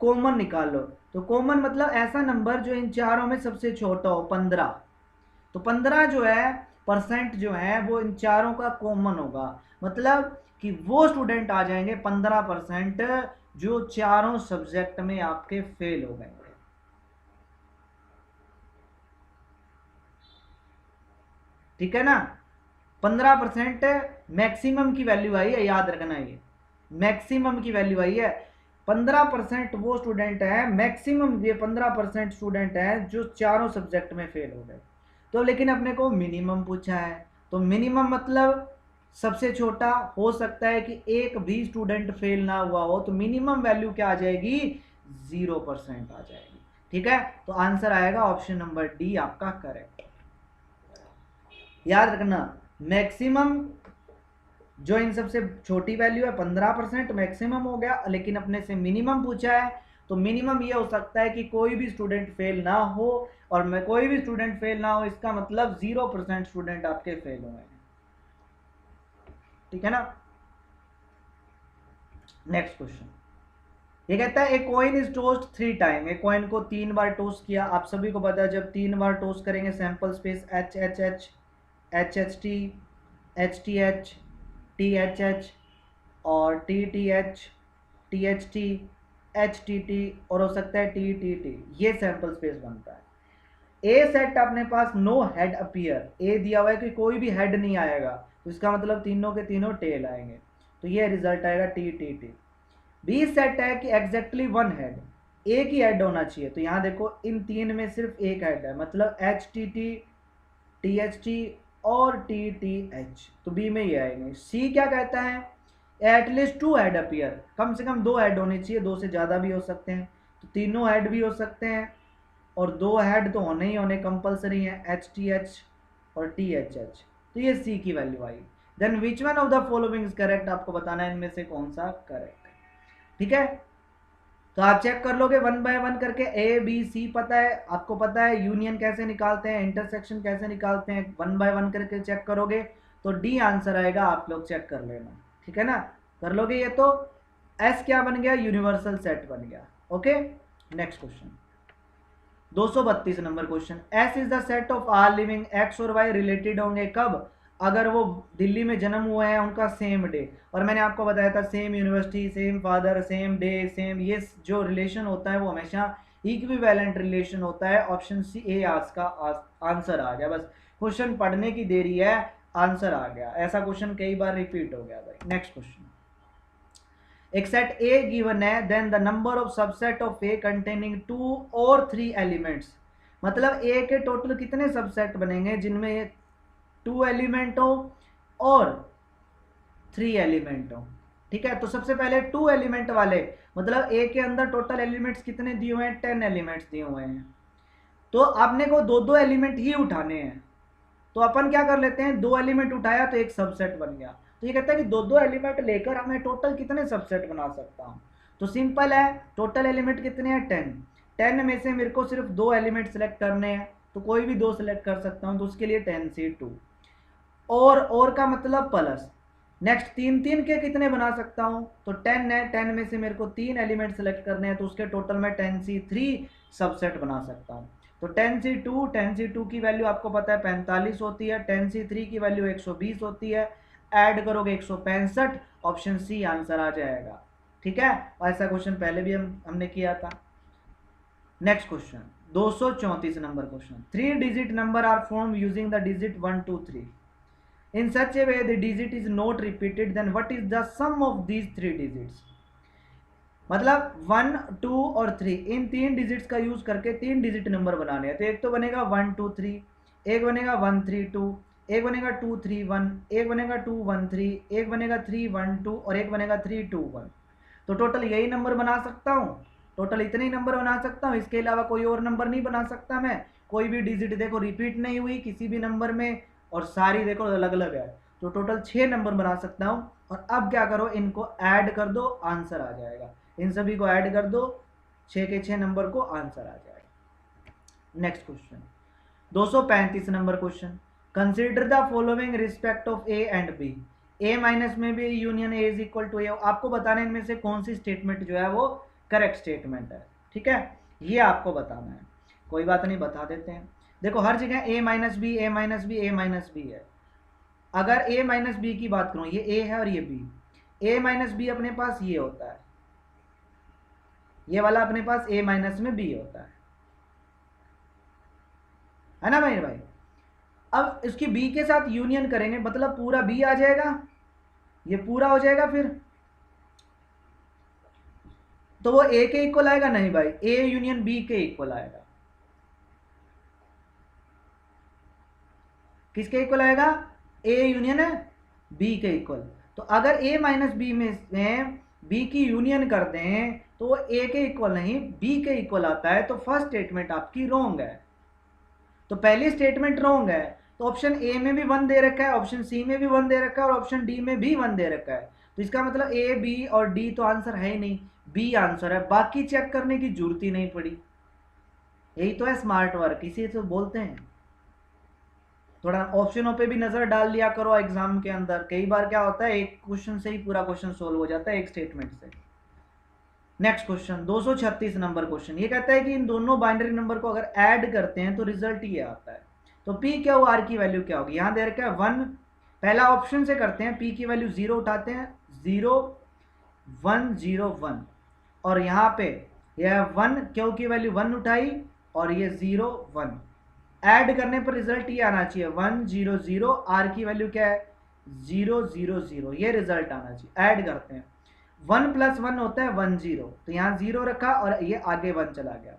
कॉमन निकाल लो, तो कॉमन मतलब ऐसा नंबर जो इन चारों में सबसे छोटा हो, 15। तो 15 जो है परसेंट जो है वो इन चारों का कॉमन होगा, मतलब कि वो स्टूडेंट आ जाएंगे 15% जो चारों सब्जेक्ट में आपके फेल हो गए। ठीक है ना, 15% मैक्सिमम की वैल्यू आई है, याद रखना, ये मैक्सिमम की वैल्यू आई है। 15% वो स्टूडेंट है, मैक्सिमम ये 15% स्टूडेंट है जो चारों सब्जेक्ट में फेल हो गए। तो लेकिन अपने को मिनिमम पूछा है, तो मिनिमम मतलब सबसे छोटा, हो सकता है कि एक भी स्टूडेंट फेल ना हुआ हो, तो मिनिमम वैल्यू क्या आ जाएगी, 0% आ जाएगी। ठीक है, तो आंसर आएगा ऑप्शन नंबर डी आपका करेक्ट। याद रखना मैक्सिमम जो इन सबसे छोटी वैल्यू है 15% मैक्सिमम हो गया, लेकिन अपने से मिनिमम पूछा है, तो मिनिमम ये हो सकता है कि कोई भी स्टूडेंट फेल ना हो, और मैं कोई भी स्टूडेंट फेल ना हो इसका मतलब 0% स्टूडेंट आपके फेल हुए हैं। ठीक है ना। नेक्स्ट क्वेश्चन ये कहता है a coin is tossed 3 time, a coin को 3 बार टोस्ट किया। आप सभी को पता है जब 3 बार टोस्ट करेंगे sample space H H H, H H T, H T H, T H H और T T H, T H T, H T T और हो सकता है टी टी टी, ये सैंपल स्पेस बनता है। ए सेट अपने पास नो हेड अपीयर, ए दिया हुआ है कि कोई भी हेड नहीं आएगा, तो इसका मतलब तीनों के तीनों टेल आएंगे, तो ये रिजल्ट आएगा T T T. B set है कि एग्जैक्टली वन हेड, एक ही हेड होना चाहिए, तो यहाँ देखो इन तीन में सिर्फ एक हेड है, मतलब H T T, T H T और टी टी एच, तो बी में ये आएंगे। सी क्या कहता है एटलीस्ट 2 हेड अपीयर, कम से कम 2 हेड होने चाहिए, 2 से ज़्यादा भी हो सकते हैं, तो तीनों हेड भी हो सकते हैं और 2 हेड तो होने ही होने कंपलसरी है, एच टी एच और टी एच एच, तो ये सी की वैल्यू आई। Then which one of the following is correct, आपको बताना है इनमें से कौन सा करेक्ट है। ठीक है, तो आप चेक कर लोगे वन बाय वन करके, ए बी सी पता है आपको, पता है यूनियन कैसे निकालते हैं, इंटरसेक्शन कैसे निकालते हैं, वन बाय वन करके चेक करोगे तो डी आंसर आएगा, आप लोग चेक कर लेना। ठीक है ना, कर लोगे ये तो एस क्या बन गया, यूनिवर्सल सेट बन गया। Okay, next question 232 number question, S is the set of all living, x और वाई रिलेटेड होंगे कब, अगर वो दिल्ली में जन्म हुए हैं उनका सेम डे, और मैंने आपको बताया था same university, same father, same day, same, ये जो रिलेशन होता है वो हमेशा इक्विवेलेंट रिलेशन होता है। ऑप्शन सी ए आज का आंसर आ गया, बस क्वेश्चन पढ़ने की देरी है, आंसर आ गया, ऐसा क्वेश्चन कई बार रिपीट हो गया भाई। नेक्स्ट क्वेश्चन, एक सेट ए गिवन है, then the number of subset of A containing 2 और 3 एलिमेंट्स, मतलब ए के टोटल कितने सबसेट बनेंगे जिनमें 2 एलिमेंट हो और 3 एलिमेंट हो। ठीक है, तो सबसे पहले 2 एलिमेंट वाले, मतलब ए के अंदर टोटल एलिमेंट्स कितने दिए हुए हैं, 10 एलिमेंट्स दिए हुए हैं, तो आपने को 2-2 एलिमेंट ही उठाने हैं, तो अपन क्या कर लेते हैं, 2 एलिमेंट उठाया तो एक सबसेट बन गया, तो ये कहता है कि 2-2 एलिमेंट लेकर हमें टोटल कितने सबसेट बना सकता हूँ, तो सिंपल है, टोटल एलिमेंट कितने हैं 10, 10 में से मेरे को सिर्फ 2 एलिमेंट सेलेक्ट करने हैं, तो कोई भी 2 सेलेक्ट कर सकता हूँ, तो उसके लिए 10 से 2, और का मतलब प्लस, नेक्स्ट 3-3 के कितने बना सकता हूँ, तो 10 है, 10 में से मेरे को 3 एलिमेंट सेलेक्ट करने हैं, तो उसके टोटल में 10 से 3 सबसेट बना सकता हूँ, तो 10 से 2, 10 से 2 की वैल्यू आपको पता है 45 होती है, 10 से 3 की वैल्यू 120 होती है, ऐड करोगे 165, ऑप्शन सी आंसर आ जाएगा। ठीक है, ऐसा क्वेश्चन पहले भी हमने किया था। Next question 234 number question, 3 digit number are form using the digit 1 2 3, in such a way the digit is not repeated, then what is the sum of these 3 digits, मतलब 1 2 और 3 इन 3 डिजिट्स का यूज करके 3 digit number बनाने हैं, तो एक तो बनेगा 1 2 3, एक बनेगा 1 3 2, एक बनेगा 2 3 1, एक बनेगा 2 1 3, एक बनेगा 3 1 2 और एक बनेगा 3 2 1, तो टोटल यही नंबर बना सकता हूँ, टोटल इतने ही नंबर बना सकता हूँ, इसके अलावा कोई और नंबर नहीं बना सकता मैं, कोई भी डिजिट देखो रिपीट नहीं हुई किसी भी नंबर में, और सारी देखो अलग अलग है, तो टोटल 6 नंबर बना सकता हूँ। और अब क्या करो, इनको ऐड कर दो, आंसर आ जाएगा, इन सभी को ऐड कर दो, 6 के 6 नंबर को आंसर आ जाएगा। Next question 235 number question, consider the following respect of A and B, A minus में B union A is equal to A, आपको बताना है इनमें से कौन सी स्टेटमेंट जो है वो करेक्ट स्टेटमेंट है। ठीक है, ये आपको बताना है, कोई बात नहीं बता देते हैं। देखो हर जगह ए minus B, A minus B, A minus B है, अगर ए माइनस बी की बात करूं, ये ए है और ये बी, ए माइनस बी अपने पास ये होता है, ये वाला अपने पास ए माइनस में बी होता है ना भाई। अब इसकी बी के साथ यूनियन करेंगे, मतलब पूरा बी आ जाएगा, ये पूरा हो जाएगा, फिर तो वो ए के इक्वल आएगा, नहीं भाई, ए यूनियन बी के इक्वल आएगा, किसके इक्वल आएगा, ए यूनियन है बी के इक्वल, तो अगर ए माइनस बी में बी की यूनियन कर दें तो वो ए के इक्वल नहीं बी के इक्वल आता है, तो फर्स्ट स्टेटमेंट आपकी रॉन्ग है, तो पहली स्टेटमेंट रॉन्ग है, तो ऑप्शन ए में भी 1 दे रखा है, ऑप्शन सी में भी 1 दे रखा है और ऑप्शन डी में भी 1 दे रखा है, तो इसका मतलब ए बी और डी तो आंसर है ही नहीं, बी आंसर है, बाकी चेक करने की जरूरत ही नहीं पड़ी। यही तो है स्मार्ट वर्क, इसी तो बोलते हैं। थोड़ा ऑप्शनों पे भी नजर डाल लिया करो एग्जाम के अंदर, कई बार क्या होता है एक क्वेश्चन से ही पूरा क्वेश्चन सोल्व हो जाता है एक स्टेटमेंट से। नेक्स्ट क्वेश्चन 236 नंबर क्वेश्चन, ये कहता है कि इन दोनों बाइनरी नंबर को अगर ऐड करते हैं तो रिजल्ट ये आता है। तो पी क्या हो, आर की वैल्यू क्या होगी, यहां दे रखा है 1, पहला ऑप्शन से करते हैं, पी की वैल्यू 0 उठाते हैं, 0 1 0 1, और यहाँ पे यह 1 क्यू की वैल्यू 1 उठाई और ये 0 1, ऐड करने पर रिजल्ट ये आना चाहिए 1 0 0, आर की वैल्यू क्या है 0 0 0, ये रिजल्ट आना चाहिए। ऐड करते हैं, 1 + 1 होता है 1 0, तो यहाँ 0 रखा और ये आगे 1 चला गया,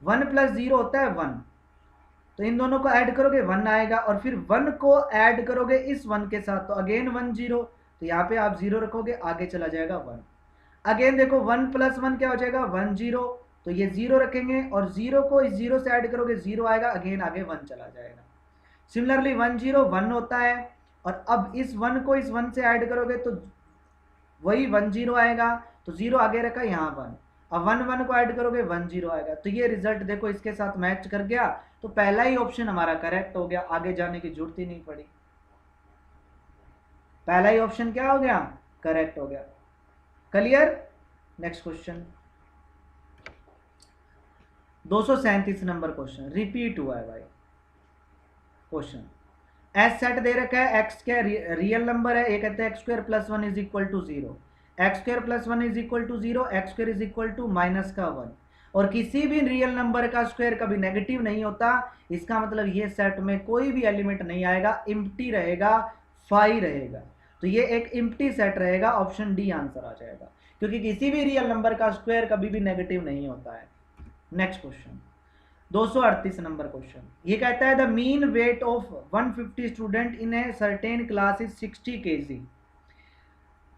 1 + 0 होता है 1, तो इन दोनों को ऐड करोगे 1 आएगा, और फिर 1 को ऐड करोगे इस 1 के साथ तो अगेन 1 0, तो यहाँ पे आप 0 रखोगे आगे चला जाएगा 1। अगेन देखो 1 + 1 क्या हो जाएगा 1 0, तो ये 0 रखेंगे और 0 को इस 0 से ऐड करोगे 0 आएगा, अगेन आगे 1 चला जाएगा। सिमिलरली 1 0 1 होता है, और अब इस 1 को इस 1 से ऐड करोगे तो वही 1 0 आएगा, तो 0 आगे रखा यहाँ 1, अब 1 1 को ऐड करोगे 1 0 आएगा। तो ये रिजल्ट देखो इसके साथ मैच कर गया, तो पहला ही ऑप्शन हमारा करेक्ट हो गया, आगे जाने की जरूरत ही नहीं पड़ी। पहला ही ऑप्शन क्या हो गया, करेक्ट हो गया। Clear. Next question 237 number question, repeat हुआ है भाई क्वेश्चन। एस सेट दे रखा है, एक्स क्या रियल नंबर है, ये कहते हैं x² + 1 = 0, x² + 1 = 0, x² = -1, और किसी भी रियल नंबर का स्क्वायर कभी नेगेटिव नहीं होता, इसका मतलब ये सेट में कोई भी एलिमेंट नहीं आएगा, इम्प्टी रहेगा, फाई रहेगा, तो ये एक इम्प्टी सेट रहेगा, ऑप्शन डी आंसर आ जाएगा, क्योंकि किसी भी रियल नंबर का स्क्वायर कभी भी नेगेटिव नहीं होता है। नेक्स्ट क्वेश्चन 238 नंबर क्वेश्चन, ये कहता है the mean weight of 150 student in a certain class is 60 kg।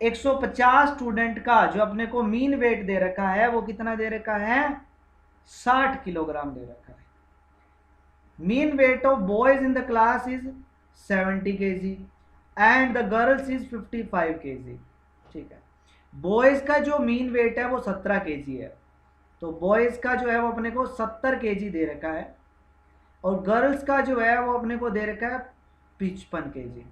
150 student का जो अपने को मीन वेट दे रखा है वो कितना दे रखा है 60 किलोग्राम दे रखा है। Mean weight of boys in the class is 70 kg and the girls is 55 kg। ठीक है, बॉयज का जो मीन वेट है वो 17 kg है, तो बॉयज का जो है वो अपने को 70 kg दे रखा है, और गर्ल्स का जो है वो अपने को दे रखा है 55 kg।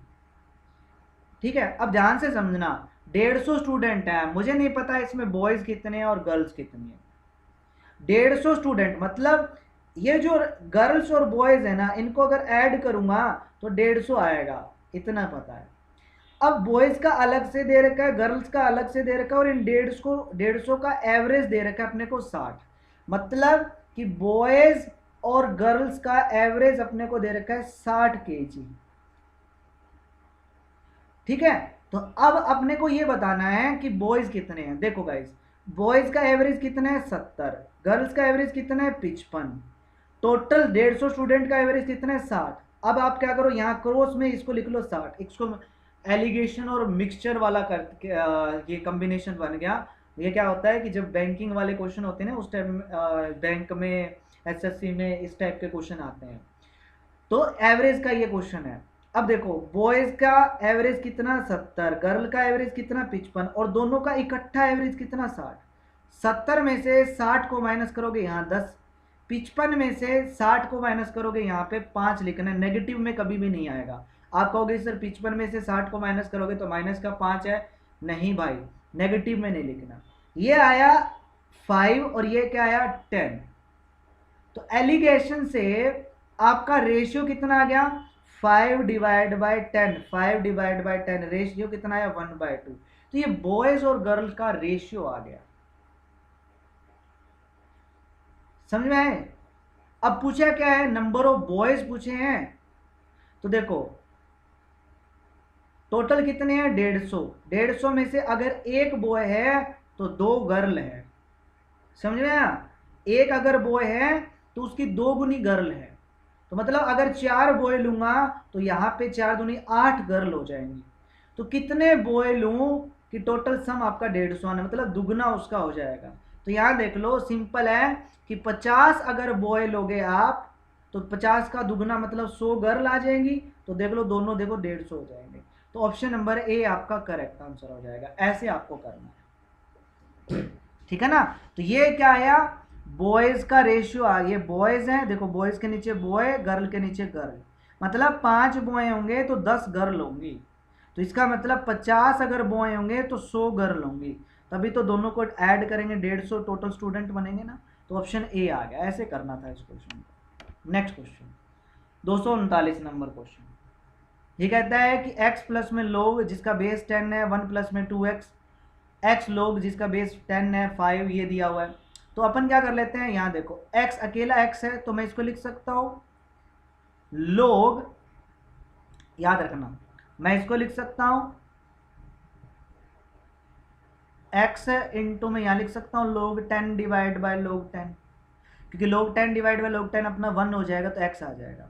ठीक है, अब ध्यान से समझना, 150 स्टूडेंट है, मुझे नहीं पता इसमें बॉयज कितने हैं और गर्ल्स कितनी है। 150 स्टूडेंट मतलब ये जो गर्ल्स और बॉयज है ना, इनको अगर ऐड करूंगा तो 150 आएगा, इतना पता है। अब बॉयज का अलग से दे रखा है, गर्ल्स का अलग से दे रखा है, और इन 150 का एवरेज दे रखा है अपने को 60, मतलब कि बॉयज और गर्ल्स का एवरेज अपने को दे रखा है 60 kg। ठीक है, तो अब अपने को ये बताना है कि बॉयज कितने हैं। देखो गाइस, बॉयज का एवरेज कितना है 70, गर्ल्स का एवरेज कितना है 55, टोटल 150 स्टूडेंट का एवरेज कितना है 60। अब आप क्या करो, यहाँ क्रॉस में इसको लिख लो 60, इसको एलिगेशन और मिक्सचर वाला कर ये कॉम्बिनेशन बन गया। ये क्या होता है कि जब बैंकिंग वाले क्वेश्चन होते हैं ना, उस टाइम बैंक में एसएससी में इस टाइप के क्वेश्चन आते हैं, तो एवरेज का ये क्वेश्चन है। अब देखो बॉयज का एवरेज कितना 70, गर्ल का एवरेज कितना 55, और दोनों का इकट्ठा एवरेज कितना 60। 70 में से 60 को माइनस करोगे यहाँ 10, 55 में से 60 को माइनस करोगे यहाँ पे 5 लिखना है, नेगेटिव में कभी भी नहीं आएगा। आप कहोगे सर 55 में से 60 को माइनस करोगे तो माइनस का 5 है, नहीं भाई, नेगेटिव में नहीं लिखना। ये आया 5 और ये क्या आया 10, तो एलिगेशन से आपका रेशियो कितना आ गया 5/10, 5/10, रेशियो कितना आया 1/2, तो ये बॉयज और गर्ल का रेशियो आ गया। समझ में आए। अब पूछा क्या है, नंबर ऑफ बॉयज पूछे हैं, तो देखो टोटल कितने हैं 150, 150 में से अगर एक बॉय है तो 2 गर्ल है। समझ में आया, एक अगर बॉय है तो उसकी 2 गुनी गर्ल है, तो मतलब अगर 4 बॉय लूंगा तो यहाँ पे 4 दूनी 8 गर्ल हो जाएंगी। तो कितने बॉय लूं कि टोटल सम आपका 150 आना, मतलब दुगना उसका हो जाएगा। तो यहाँ देख लो सिंपल है कि 50 अगर बॉय लोगे आप तो 50 का दुगना मतलब 100 गर्ल आ जाएंगी, तो देख लो दोनों देखो 150 हो जाएंगे, तो ऑप्शन नंबर ए आपका करेक्ट आंसर हो जाएगा। ऐसे आपको करना है। ठीक है ना। तो ये क्या आया, बॉयज का रेशियो आ, ये बॉयज हैं, देखो बॉयज के नीचे बॉय, गर्ल के नीचे गर्ल, मतलब 5 बॉय होंगे तो 10 गर्ल होंगी। तो इसका मतलब 50 अगर बॉय होंगे तो 100 गर्ल होंगी, तभी तो दोनों को ऐड करेंगे 150 टोटल स्टूडेंट बनेंगे ना। तो ऑप्शन ए आ गया, ऐसे करना था इस क्वेश्चन को। Next question 239 number question. ये कहता है कि x प्लस में लोग जिसका बेस 10 है, 1 प्लस में 2x, x लोग जिसका बेस 10 है 5, ये दिया हुआ है। तो अपन क्या कर लेते हैं, यहाँ देखो x अकेला x है तो मैं इसको लिख सकता हूँ लोग, याद रखना मैं इसको लिख सकता हूँ x इंटू में यहाँ लिख सकता हूँ लोग 10 डिवाइड बाय लोग 10, क्योंकि लोग 10 डिवाइड बाय लोग 10 अपना 1 हो जाएगा तो x आ जाएगा।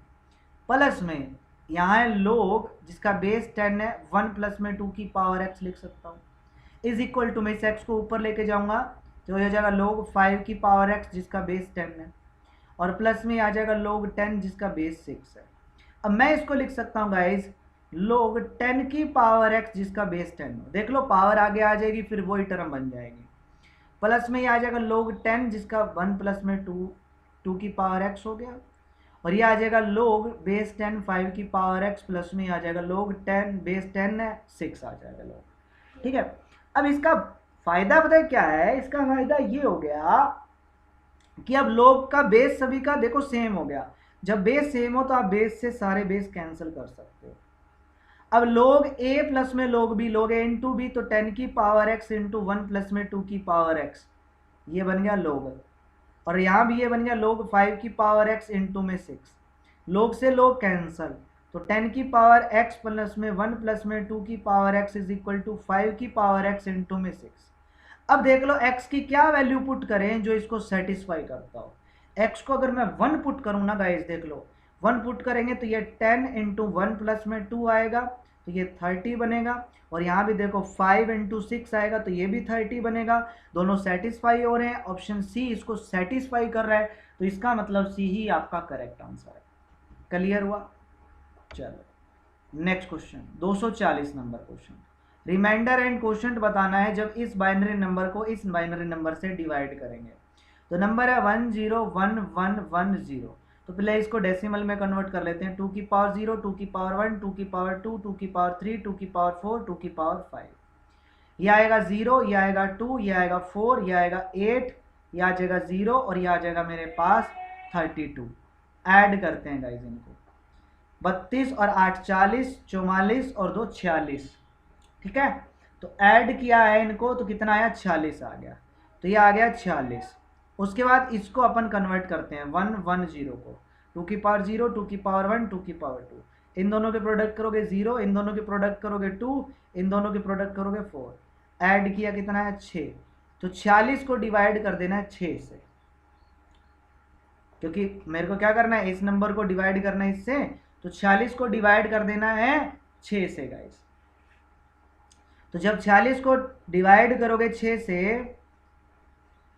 प्लस में यहाँ है लोग जिसका बेस 10 है, 1 प्लस में 2 की पावर x लिख सकता हूँ, इज इक्वल टू, मैं इस x को ऊपर लेके जाऊंगा तो हो जाएगा लोग 5 की पावर x जिसका बेस 10 है, और प्लस में आ जाएगा लोग 10 जिसका बेस 6 है। अब मैं इसको लिख सकता हूँ गाइज लोग 10 की पावर x जिसका बेस 10 हो, देख लो पावर आगे आ जाएगी फिर वही टर्म बन जाएगी। प्लस में ये आ जाएगा लोग 10 जिसका 1 प्लस में 2 की पावर x हो गया, और ये आ जाएगा लोग बेस 10 5 की पावर x, प्लस में आ जाएगा लोग 10 बेस 10 है 6 आ जाएगा लोग। ठीक है, अब इसका फायदा पता है क्या है, इसका फायदा ये हो गया कि अब लोग का बेस सभी का देखो सेम हो गया। जब बेस सेम हो तो आप बेस से सारे बेस कैंसिल कर सकते हो। अब लोग a प्लस में लोग b, लोग a इंटू बी, तो 10 की पावर x इंटू 1 प्लस में 2 की पावर x, ये बन गया लोग, और यहाँ भी ये बन गया लोग 5 की पावर x इंटू में 6, लोग से लोग कैंसल, तो 10 की पावर x प्लस में 1 प्लस में 2 की power x is equal to 5 की पावर x इंटू में 6। अब देख लो x की क्या वैल्यू पुट करें जो इसको सेटिस्फाई करता हो। x को अगर मैं 1 पुट करूँ ना गाइस, देख लो 1 पुट करेंगे तो ये 10 इंटू 1 प्लस में 2 आएगा तो ये 30 बनेगा, और यहाँ भी देखो 5 इंटू 6 आएगा तो ये भी 30 बनेगा। दोनों सेटिस्फाई हो रहे हैं, ऑप्शन सी इसको सेटिस्फाई कर रहा है, तो इसका मतलब सी ही आपका करेक्ट आंसर है। क्लियर हुआ। चलो next question 240 number question. Remainder and quotient बताना है जब इस बाइनरी नंबर को इस बाइनरी नंबर से डिवाइड करेंगे। तो नंबर है 101110, तो पहले इसको डेसिमल में कन्वर्ट कर लेते हैं। 2 की पावर 0, 2 की पावर 1, 2 की पावर 2, 2 की पावर 3, 2 की पावर 4, 2 की पावर 5। ये आएगा 0, ये आएगा 2, ये आएगा 4, ये आएगा 8, ये आ जाएगा 0, और ये आ जाएगा मेरे पास 32। ऐड करते हैं गाइज इनको, 32 और 8 40, 44 और 2 46। ठीक है, तो ऐड किया है इनको तो कितना आया 46 आ गया, तो ये आ गया 46। उसके बाद इसको अपन कन्वर्ट करते हैं 110 को, 2 की पावर 0, 2 की पावर 1, 2 की पावर 2, इन दोनों के प्रोडक्ट करोगे 0, इन दोनों के प्रोडक्ट करोगे 2, इन दोनों के प्रोडक्ट करोगे 4। ऐड किया कितना है 6, तो 46 को डिवाइड कर देना है 6 से, क्योंकि मेरे को क्या करना है इस नंबर को डिवाइड करना है इससे, तो 46 को डिवाइड कर देना है 6 से गाइस। तो जब 46 को डिवाइड करोगे 6 से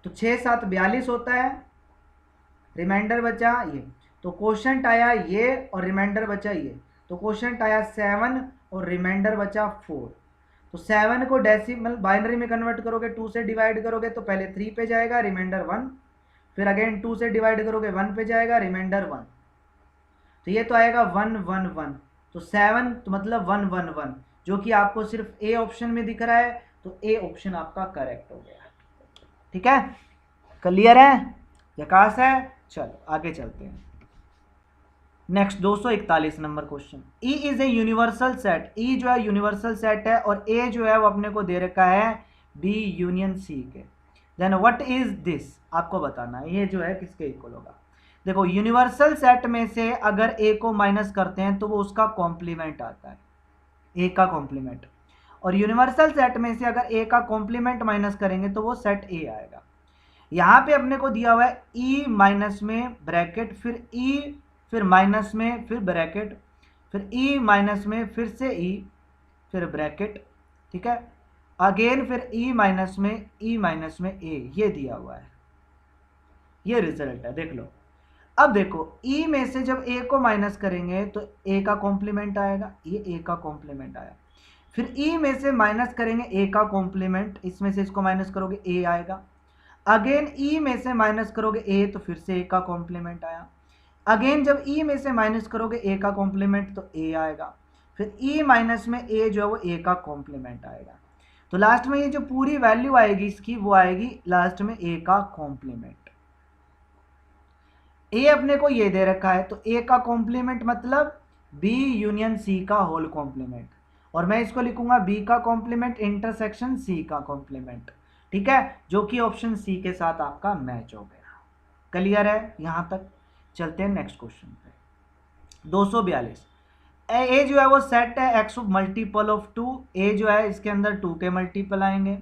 तो 6 7 42 होता है, रिमाइंडर बचा ये, तो क्वोशंट आया ये और रिमाइंडर बचा ये, तो क्वोशंट आया 7 और रिमाइंडर बचा 4। तो 7 को डेसिमल बाइनरी में कन्वर्ट करोगे, 2 से डिवाइड करोगे तो पहले 3 पे जाएगा रिमाइंडर 1, फिर अगेन 2 से डिवाइड करोगे 1 पे जाएगा रिमाइंडर 1, तो ये तो आएगा 111। तो 7 तो मतलब 111, जो कि आपको सिर्फ ए ऑप्शन में दिख रहा है, तो ए ऑप्शन आपका करेक्ट हो गया। ठीक है, क्लियर है, यकास है। चलो आगे चलते हैं। Next 241 number question. E is a universal set, E जो है यूनिवर्सल सेट है और ए जो है वो अपने को दे रखा है बी यूनियन सी के। देन व्हाट इज दिस, आपको बताना है ये जो है किसके इक्वल होगा। देखो यूनिवर्सल सेट में से अगर ए को माइनस करते हैं तो वो उसका कॉम्प्लीमेंट आता है, ए का कॉम्प्लीमेंट, और यूनिवर्सल सेट में से अगर ए का कॉम्प्लीमेंट माइनस करेंगे तो वो सेट ए आएगा। यहाँ पे अपने को दिया हुआ है ई माइनस में ब्रैकेट, फिर ई, फिर माइनस में, फिर ब्रैकेट, फिर ई माइनस में, फिर से ई, फिर ब्रैकेट। ठीक है, अगेन फिर ई माइनस में, ई माइनस में ए, ये दिया हुआ है, ये रिजल्ट है देख लो। अब देखो ई में से जब ए को माइनस करेंगे तो ए का कॉम्प्लीमेंट आएगा, ये ए का कॉम्प्लीमेंट आया, फिर ई में से माइनस करेंगे ए का कॉम्प्लीमेंट, इसमें से इसको माइनस करोगे ए आएगा, अगेन ई में से माइनस करोगे ए तो फिर से ए का कॉम्प्लीमेंट आया, अगेन जब ई में से माइनस करोगे ए का कॉम्प्लीमेंट तो ए आएगा, फिर ई माइनस में ए जो है वो ए का कॉम्प्लीमेंट आएगा, तो लास्ट में ये जो पूरी वैल्यू आएगी इसकी वो आएगी लास्ट में ए का कॉम्प्लीमेंट। ए अपने को ये दे रखा है तो ए का कॉम्प्लीमेंट मतलब बी यूनियन सी का होल कॉम्प्लीमेंट, और मैं इसको लिखूंगा बी का कॉम्प्लीमेंट इंटरसेक्शन सी का कॉम्प्लीमेंट, ठीक है, जो कि ऑप्शन सी के साथ आपका मैच हो गया। क्लियर है यहां तक? चलते हैं नेक्स्ट क्वेश्चन पे। 242 ए जो है वो सेट है एक्स मल्टीपल ऑफ 2, ए जो है इसके अंदर 2 के मल्टीपल आएंगे,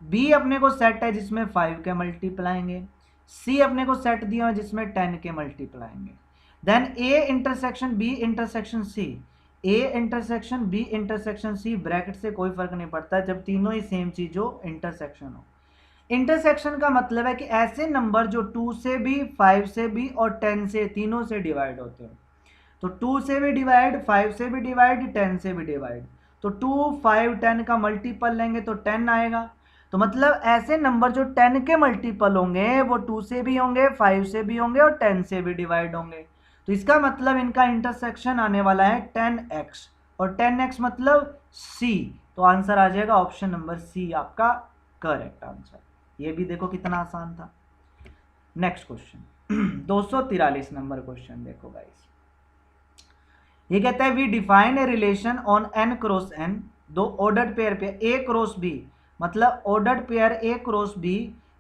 बी अपने को सेट है जिसमें 5 के मल्टीपल आएंगे, सी अपने को सेट दिया है जिसमें 10 के मल्टीपल आएंगे, then A intersection B intersection C, A intersection B intersection C, bracket से कोई फर्क नहीं पड़ता जब तीनों ही सेम चीज हो, इंटरसेक्शन हो। इंटरसेक्शन का मतलब है कि ऐसे नंबर जो 2 से भी 5 से भी और 10 से तीनों से डिवाइड होते हैं, तो 2 से भी डिवाइड, 5 से भी डिवाइड, 10 से भी डिवाइड, तो 2 5 10 का मल्टीपल लेंगे तो 10 आएगा, तो मतलब ऐसे नंबर जो 10 के मल्टीपल होंगे वो 2 से भी होंगे, 5 से भी होंगे और 10 से भी डिवाइड होंगे, तो इसका मतलब इनका इंटरसेक्शन आने वाला है 10x, और 10x मतलब c, तो आंसर आ जाएगा ऑप्शन नंबर सी आपका करेक्ट आंसर। ये भी देखो कितना आसान था। नेक्स्ट क्वेश्चन 243 नंबर क्वेश्चन देखो गाइस, ये कहता है we define a relation on n cross n, दो ऑर्डर्ड पेयर पे a क्रॉस b, मतलब ordered pair a cross b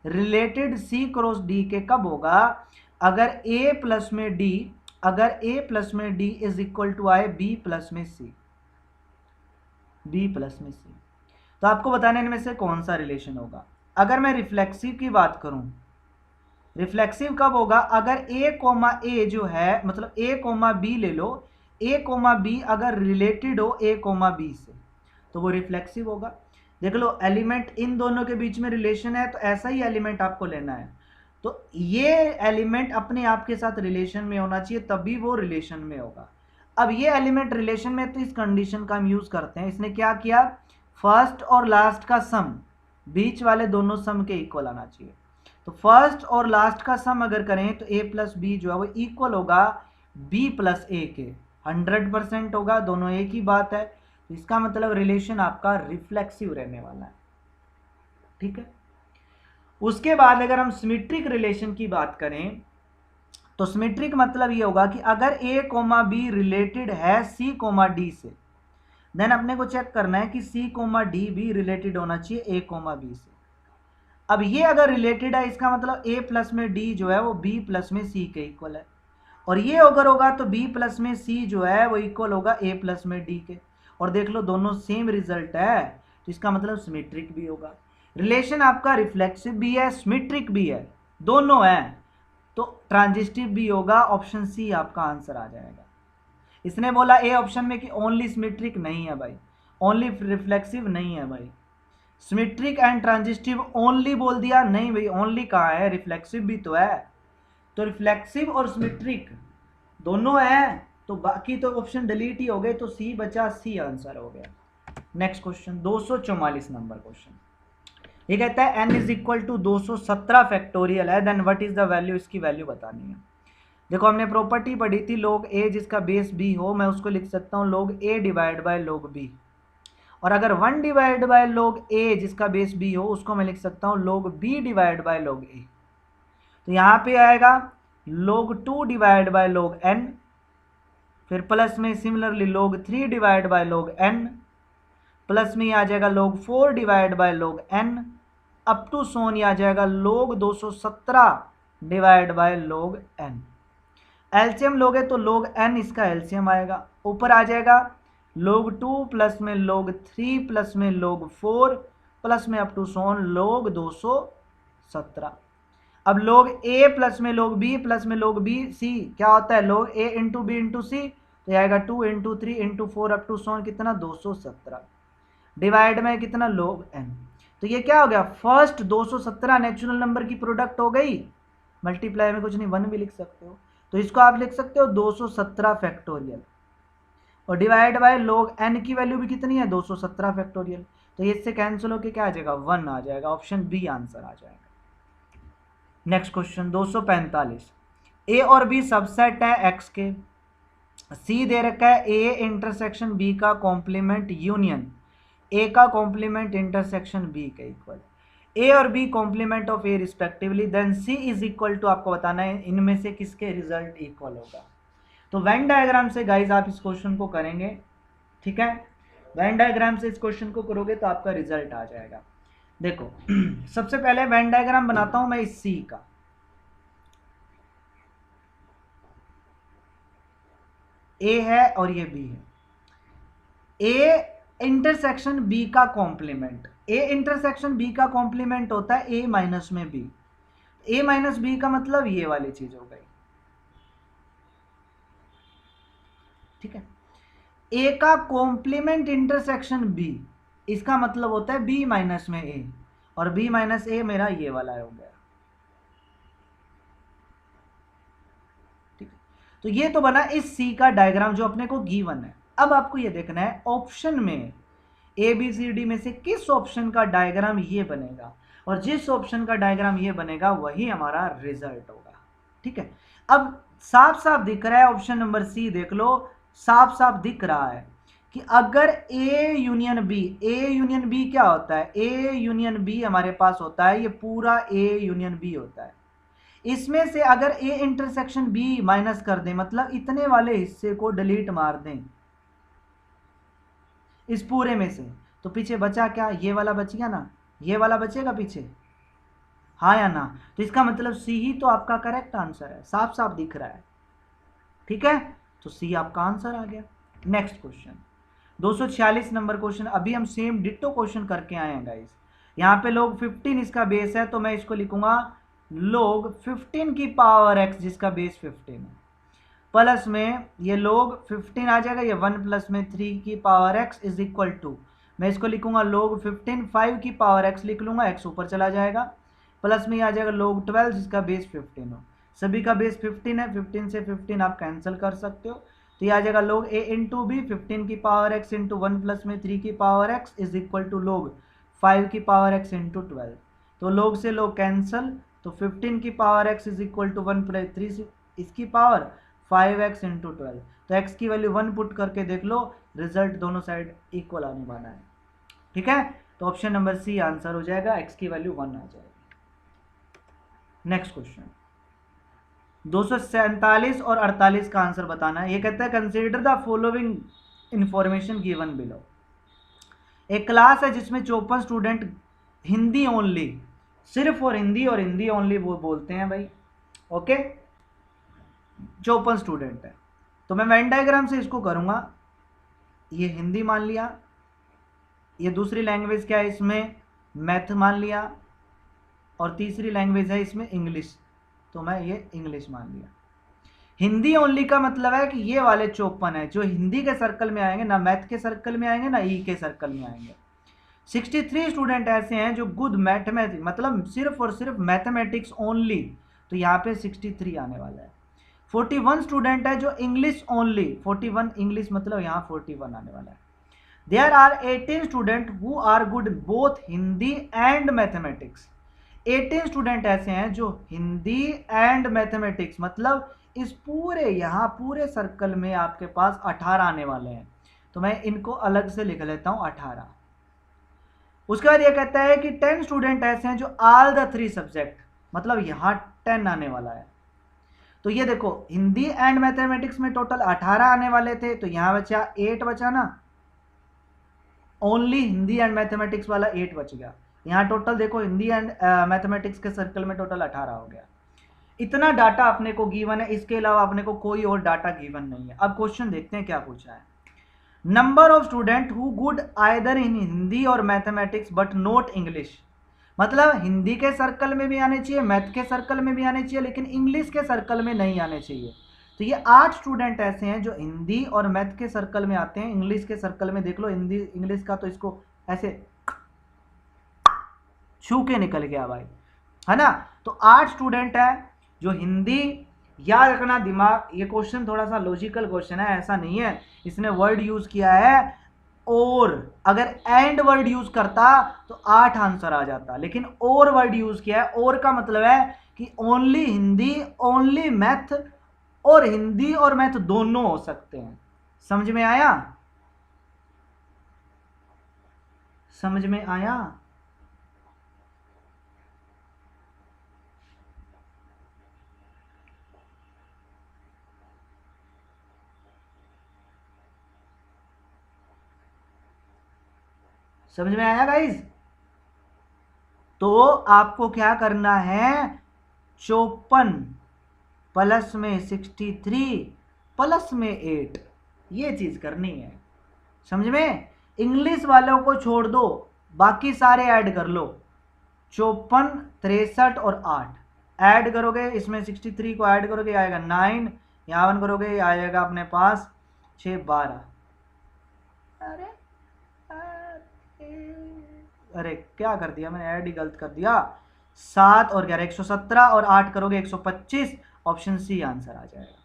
related c cross d के कब होगा? अगर a प्लस में d, अगर a प्लस में d इज इक्वल टू आए b प्लस में c, b प्लस में c, तो आपको बताने इनमें से कौन सा रिलेशन होगा। अगर मैं रिफ्लेक्सिव की बात करूं, रिफ्लेक्सिव कब होगा? अगर a कोमा a जो है, मतलब a कोमा b ले लो, a कोमा b अगर रिलेटेड हो a कोमा b से तो वो रिफ्लेक्सिव होगा। देख लो एलिमेंट इन दोनों के बीच में रिलेशन है तो ऐसा ही एलिमेंट आपको लेना है, तो ये एलिमेंट अपने आप के साथ रिलेशन में होना चाहिए तभी वो रिलेशन में होगा। अब ये एलिमेंट रिलेशन में तो इस कंडीशन का हम यूज करते हैं, इसने क्या किया, फर्स्ट और लास्ट का सम बीच वाले दोनों सम के इक्वल आना चाहिए, तो फर्स्ट और लास्ट का सम अगर करें तो a प्लस बी जो है वो इक्वल होगा b प्लस ए के, 100% होगा, दोनों एक ही बात है, तो इसका मतलब रिलेशन आपका रिफ्लेक्सिव रहने वाला है, ठीक है। उसके बाद अगर हम सिमेट्रिक रिलेशन की बात करें तो सिमेट्रिक मतलब ये होगा कि अगर a कोमा बी रिलेटेड है c कोमा डी से, देन अपने को चेक करना है कि c कोमा डी भी रिलेटेड होना चाहिए a कोमा बी से। अब ये अगर रिलेटेड है इसका मतलब a प्लस में d जो है वो b प्लस में c के इक्वल है, और ये अगर होगा तो b प्लस में c जो है वो इक्वल होगा a प्लस में d के, और देख लो दोनों सेम रिजल्ट है तो इसका मतलब सिमेट्रिक भी होगा। रिलेशन आपका रिफ्लेक्सिव भी है सिमेट्रिक भी है, दोनों है, तो ट्रांजिस्टिव भी होगा, ऑप्शन सी आपका आंसर आ जाएगा। इसने बोला ए ऑप्शन में कि ओनली सिमेट्रिक नहीं है भाई, ओनली रिफ्लेक्सिव नहीं है भाई, सिमेट्रिक एंड ट्रांजिस्टिव ओनली बोल दिया, नहीं भाई ओनली कहाँ है, रिफ्लेक्सिव भी तो है, तो रिफ्लेक्सिव और सिमेट्रिक दोनों है, तो बाकी तो ऑप्शन डिलीट ही हो गए, तो सी बचा, सी आंसर हो गया। नेक्स्ट क्वेश्चन 244 नंबर क्वेश्चन, ये कहता है n is equal to 217 factorial है, then what is the value, इसकी वैल्यू बतानी है। देखो हमने प्रॉपर्टी पढ़ी थी log a जिसका बेस b हो, मैं उसको लिख सकता हूँ log a divide by log b, और अगर 1 डिवाइड बाय log a जिसका बेस b हो उसको मैं लिख सकता हूँ log b divide by log a, तो यहाँ पे आएगा log 2 divide by log n, फिर प्लस में similarly log 3 divide by log n, plus में आ जाएगा log 4 divide by log n, up to सोन आ जाएगा log 217 divide by log n। LCM लोगे तो log n इसका एलसीएम आएगा, ऊपर आ जाएगा log 2 प्लस में log 3 प्लस में log 4 प्लस में अप टू सोन log 217। अब log a प्लस में log b प्लस में log b c क्या होता है, log a into B into C, तो आएगा 2 इंटू 3 इंटू 4 अप टू सोन कितना 217, डिवाइड में कितना log n, तो ये क्या हो गया, फर्स्ट 217 नेचुरल नंबर की प्रोडक्ट हो गई, मल्टीप्लाई में कुछ नहीं 1 भी लिख सकते हो, तो इसको आप लिख सकते हो 217 फैक्टोरियल, और डिवाइड बाय log n की वैल्यू भी कितनी है 217 फैक्टोरियल, तो ये इससे कैंसिल होकर क्या आ जाएगा 1 आ जाएगा, ऑप्शन बी आंसर आ जाएगा। नेक्स्ट क्वेश्चन 245, ए और बी सबसेट है एक्स के, सी दे रखा है ए इंटरसेक्शन बी का कॉम्प्लीमेंट यूनियन ए का कॉम्प्लीमेंट इंटरसेक्शन बी के इक्वल, ए और B complement of A respectively, then C is equal to, आपको बताना है इनमें से किसके रिजल्ट इक्वल होगा। तो वेन डायग्राम से गाइज आप इस क्वेश्चन को करेंगे, ठीक है, वेन डायग्राम से इस क्वेश्चन को करोगे तो आपका रिजल्ट आ जाएगा। देखो सबसे पहले वेन डायग्राम बनाता हूं मैं इस सी का, ए है और ये बी है, ए इंटरसेक्शन बी का कॉम्प्लीमेंट, ए इंटरसेक्शन बी का कॉम्प्लीमेंट होता है ए माइनस में बी, ए माइनस बी का मतलब ये वाली चीज हो गई, ठीक है। ए का कॉम्प्लीमेंट इंटरसेक्शन बी, इसका मतलब होता है बी माइनस में ए, और बी माइनस ए मेरा ये वाला हो गया, ठीक है। तो ये तो बना इस सी का डायग्राम जो अपने को गिवन है। अब आपको ये देखना है ऑप्शन में ए बी सी डी में से किस ऑप्शन का डायग्राम ये बनेगा, और जिस ऑप्शन का डायग्राम ये बनेगा वही हमारा रिजल्ट होगा, ठीक है। अब साफ साफ दिख रहा है ऑप्शन नंबर सी, देख लो साफ साफ दिख रहा है कि अगर A union B, A union B क्या होता है, ए यूनियन बी हमारे पास होता है ये पूरा ए यूनियन बी होता है, इसमें से अगर ए इंटरसेक्शन बी माइनस कर दें, मतलब इतने वाले हिस्से को डिलीट मार दें इस पूरे में से, तो पीछे बचा क्या, ये वाला बच गया ना, ये वाला बचेगा पीछे, हाँ या ना। तो इसका मतलब सी ही तो आपका करेक्ट आंसर है, साफ साफ दिख रहा है, ठीक है, तो सी आपका आंसर आ गया। नेक्स्ट क्वेश्चन 246 नंबर क्वेश्चन, अभी हम सेम डिट्टो क्वेश्चन करके आए हैं गाइस। यहाँ पे log 15 इसका बेस है, तो मैं इसको लिखूंगा log 15 की पावर x जिसका बेस 15 है, प्लस में ये log 15 आ जाएगा, ये 1 प्लस में 3 की power x is equal to, मैं इसको लिखूंगा log 15 5 की पावर x लिख लूंगा, x ऊपर चला जाएगा, प्लस में आ जाएगा log 12 जिसका बेस 15 हो, सभी का बेस 15 है, 15 से 15 आप कैंसिल कर सकते हो, तो ये आ जाएगा log a इंटू बी 15 की पावर x इंटू 1 प्लस में 3 की power x is equal to log 5 की पावर x इंटू 12, तो log से log कैंसल, तो 15 की power x is equal to 1 plus 3 इसकी पावर 5x इंटू 12, तो x की वैल्यू 1 पुट करके देख लो, रिजल्ट दोनों साइड इक्वल आने वाला है, ठीक है। तो ऑप्शन नंबर सी आंसर हो जाएगा, x की वैल्यू 1 आ जाएगी। नेक्स्ट क्वेश्चन 247 और 48 का आंसर बताना है। ये कहता है consider the following information given below. एक क्लास है जिसमें 54 स्टूडेंट हिंदी ओनली, सिर्फ और हिंदी ओनली वो बोलते हैं भाई, ओके 54 स्टूडेंट है, तो मैं वेन डायग्राम से इसको करूंगा, ये हिंदी मान लिया, ये दूसरी लैंग्वेज क्या है इसमें मैथ मान लिया, और तीसरी लैंग्वेज है इसमें इंग्लिश, तो मैं ये इंग्लिश मान लिया। हिंदी ओनली का मतलब है कि ये वाले 54 है जो हिंदी के सर्कल में आएंगे, ना मैथ के सर्कल में आएंगे ना ई के सर्कल में आएंगे। 63 स्टूडेंट ऐसे हैं जो गुड मैथमेटिक्स, मतलब सिर्फ और सिर्फ मैथमेटिक्स ओनली, तो यहाँ पे 63 आने वाला है। 41 स्टूडेंट है जो इंग्लिश ओनली, 41 इंग्लिश मतलब यहाँ 41 आने वाला है। There are 18 student who are good both Hindi and mathematics, 18 student ऐसे हैं जो हिंदी एंड मैथमेटिक्स, मतलब इस पूरे यहाँ पूरे सर्कल में आपके पास 18 आने वाले हैं, तो मैं इनको अलग से लिख लेता हूँ 18। उसके बाद ये कहता है कि 10 स्टूडेंट ऐसे हैं जो ऑल द 3 सब्जेक्ट, मतलब यहाँ 10 आने वाला है, तो ये देखो हिंदी एंड मैथमेटिक्स में टोटल 18 आने वाले थे, तो यहाँ बचा 8 बचा ना, ओनली हिंदी एंड मैथमेटिक्स वाला 8 बच गया। यहाँ टोटल देखो हिंदी एंड मैथमेटिक्स के सर्कल में टोटल 18 हो गया। इतना डाटा अपने को गिवन है, इसके अलावा अपने को कोई और डाटा गिवन नहीं है। अब क्वेश्चन देखते हैं क्या पूछा है। Number of student who good either in Hindi और मैथमेटिक्स बट नॉट इंग्लिश, मतलब हिंदी के सर्कल में भी आने चाहिए, मैथ के सर्कल में भी आने चाहिए, लेकिन इंग्लिश के सर्कल में नहीं आने चाहिए। तो ये 8 स्टूडेंट ऐसे हैं जो हिंदी और मैथ के सर्कल में आते हैं, इंग्लिश के सर्कल में देख लो, हिंदी इंग्लिश का तो इसको ऐसे छू के निकल गया भाई, है ना। तो 8 स्टूडेंट है जो हिंदी, याद रखना दिमाग, ये क्वेश्चन थोड़ा सा लॉजिकल क्वेश्चन है, ऐसा नहीं है इसने वर्ड यूज किया है और, अगर एंड वर्ड यूज करता तो 8 आंसर आ जाता, लेकिन और वर्ड यूज किया है। और का मतलब है कि ओनली हिंदी, ओनली मैथ, और हिंदी और मैथ दोनों हो सकते हैं। समझ में आया? समझ में आया? समझ में आया गाइस? तो आपको क्या करना है, 54 प्लस में 63 प्लस में 8, ये चीज करनी है। समझ में? इंग्लिश वालों को छोड़ दो, बाकी सारे ऐड कर लो। 54, 63 और 8 ऐड करोगे, इसमें 63 को ऐड करोगे आएगा 9, यहाँ 1 करोगे आएगा अपने पास 6, 12। अरे अरे क्या कर दिया मैंने, ऐड ही गलत कर दिया। 7 और 11 117 और 8 करोगे 125, ऑप्शन सी आंसर आ जाएगा।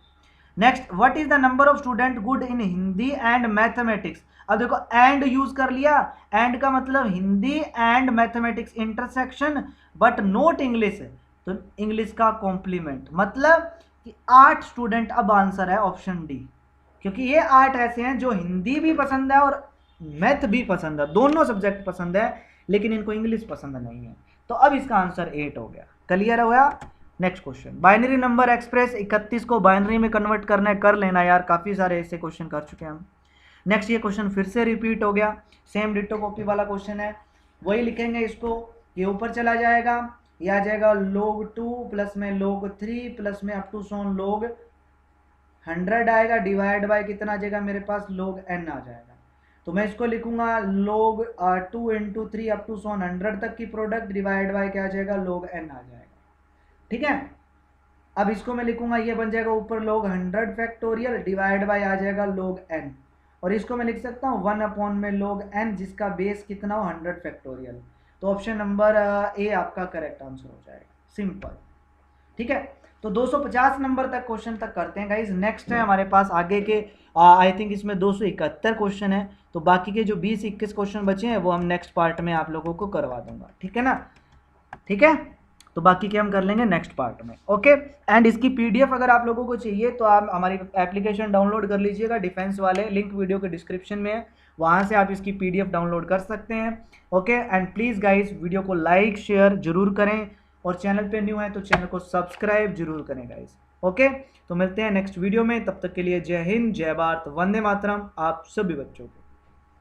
Next, what is the number of student good in Hindi and mathematics. अब देखो एंड यूज कर लिया, एंड का मतलब Hindi and mathematics intersection, but note English, तो इंग्लिश का कॉम्प्लीमेंट, मतलब कि 8 स्टूडेंट। अब आंसर है ऑप्शन डी, क्योंकि ये 8 ऐसे हैं जो हिंदी भी पसंद है और मैथ भी पसंद है, दोनों सब्जेक्ट पसंद है, लेकिन इनको इंग्लिश पसंद नहीं है। तो अब इसका आंसर 8 हो गया। क्लियर हो गया? Next question, binary number express 31 को बाइनरी में कन्वर्ट करना है, कर लेना यार, काफ़ी सारे ऐसे क्वेश्चन कर चुके हैं हम। नेक्स्ट, ये क्वेश्चन फिर से रिपीट हो गया, सेम डिटो कॉपी वाला क्वेश्चन है, वही लिखेंगे इसको, ये ऊपर चला जाएगा, ये आ जाएगा log 2 प्लस में log 3 प्लस में अप टू सोन log 100 आएगा, डिवाइड बाय कितना आ जाएगा मेरे पास, log n आ जाएगा। तो मैं इसको लिखूंगा log 2 इंटू 3 अप टू सोन 100 तक की प्रोडक्ट, डिवाइड बाय क्या आ जाएगा, log n आ जाएगा। ठीक है, अब इसको मैं लिखूंगा, ये बन जाएगा ऊपर log 100 फैक्टोरियल, डिवाइड बाय आ जाएगा log n, और इसको मैं लिख सकता हूँ 1 अपॉन में log n, जिसका बेस कितना हो 100 फैक्टोरियल। तो ऑप्शन नंबर ए आपका करेक्ट आंसर हो जाएगा, सिंपल। ठीक है, तो 250 नंबर तक क्वेश्चन तक करते हैं गाइज। नेक्स्ट है हमारे पास आगे के, आई थिंक इसमें 271 क्वेश्चन है, तो बाकी के जो 20-21 क्वेश्चन बचे हैं वो हम नेक्स्ट पार्ट में आप लोगों को करवा दूंगा। ठीक है ना? ठीक है, तो बाकी के हम कर लेंगे नेक्स्ट पार्ट में। ओके, एंड इसकी पीडीएफ अगर आप लोगों को चाहिए तो आप हमारी एप्लीकेशन डाउनलोड कर लीजिएगा, डिफेंस वाले, लिंक वीडियो के डिस्क्रिप्शन में है, वहाँ से आप इसकी पीडीएफ डाउनलोड कर सकते हैं। Okay, and please guys video को लाइक शेयर जरूर करें, और चैनल पे न्यू है तो चैनल को सब्सक्राइब जरूर करें गाइज। ओके, तो मिलते हैं नेक्स्ट वीडियो में, तब तक के लिए जय हिंद, जय भारत, वंदे मातरम आप सभी बच्चों को।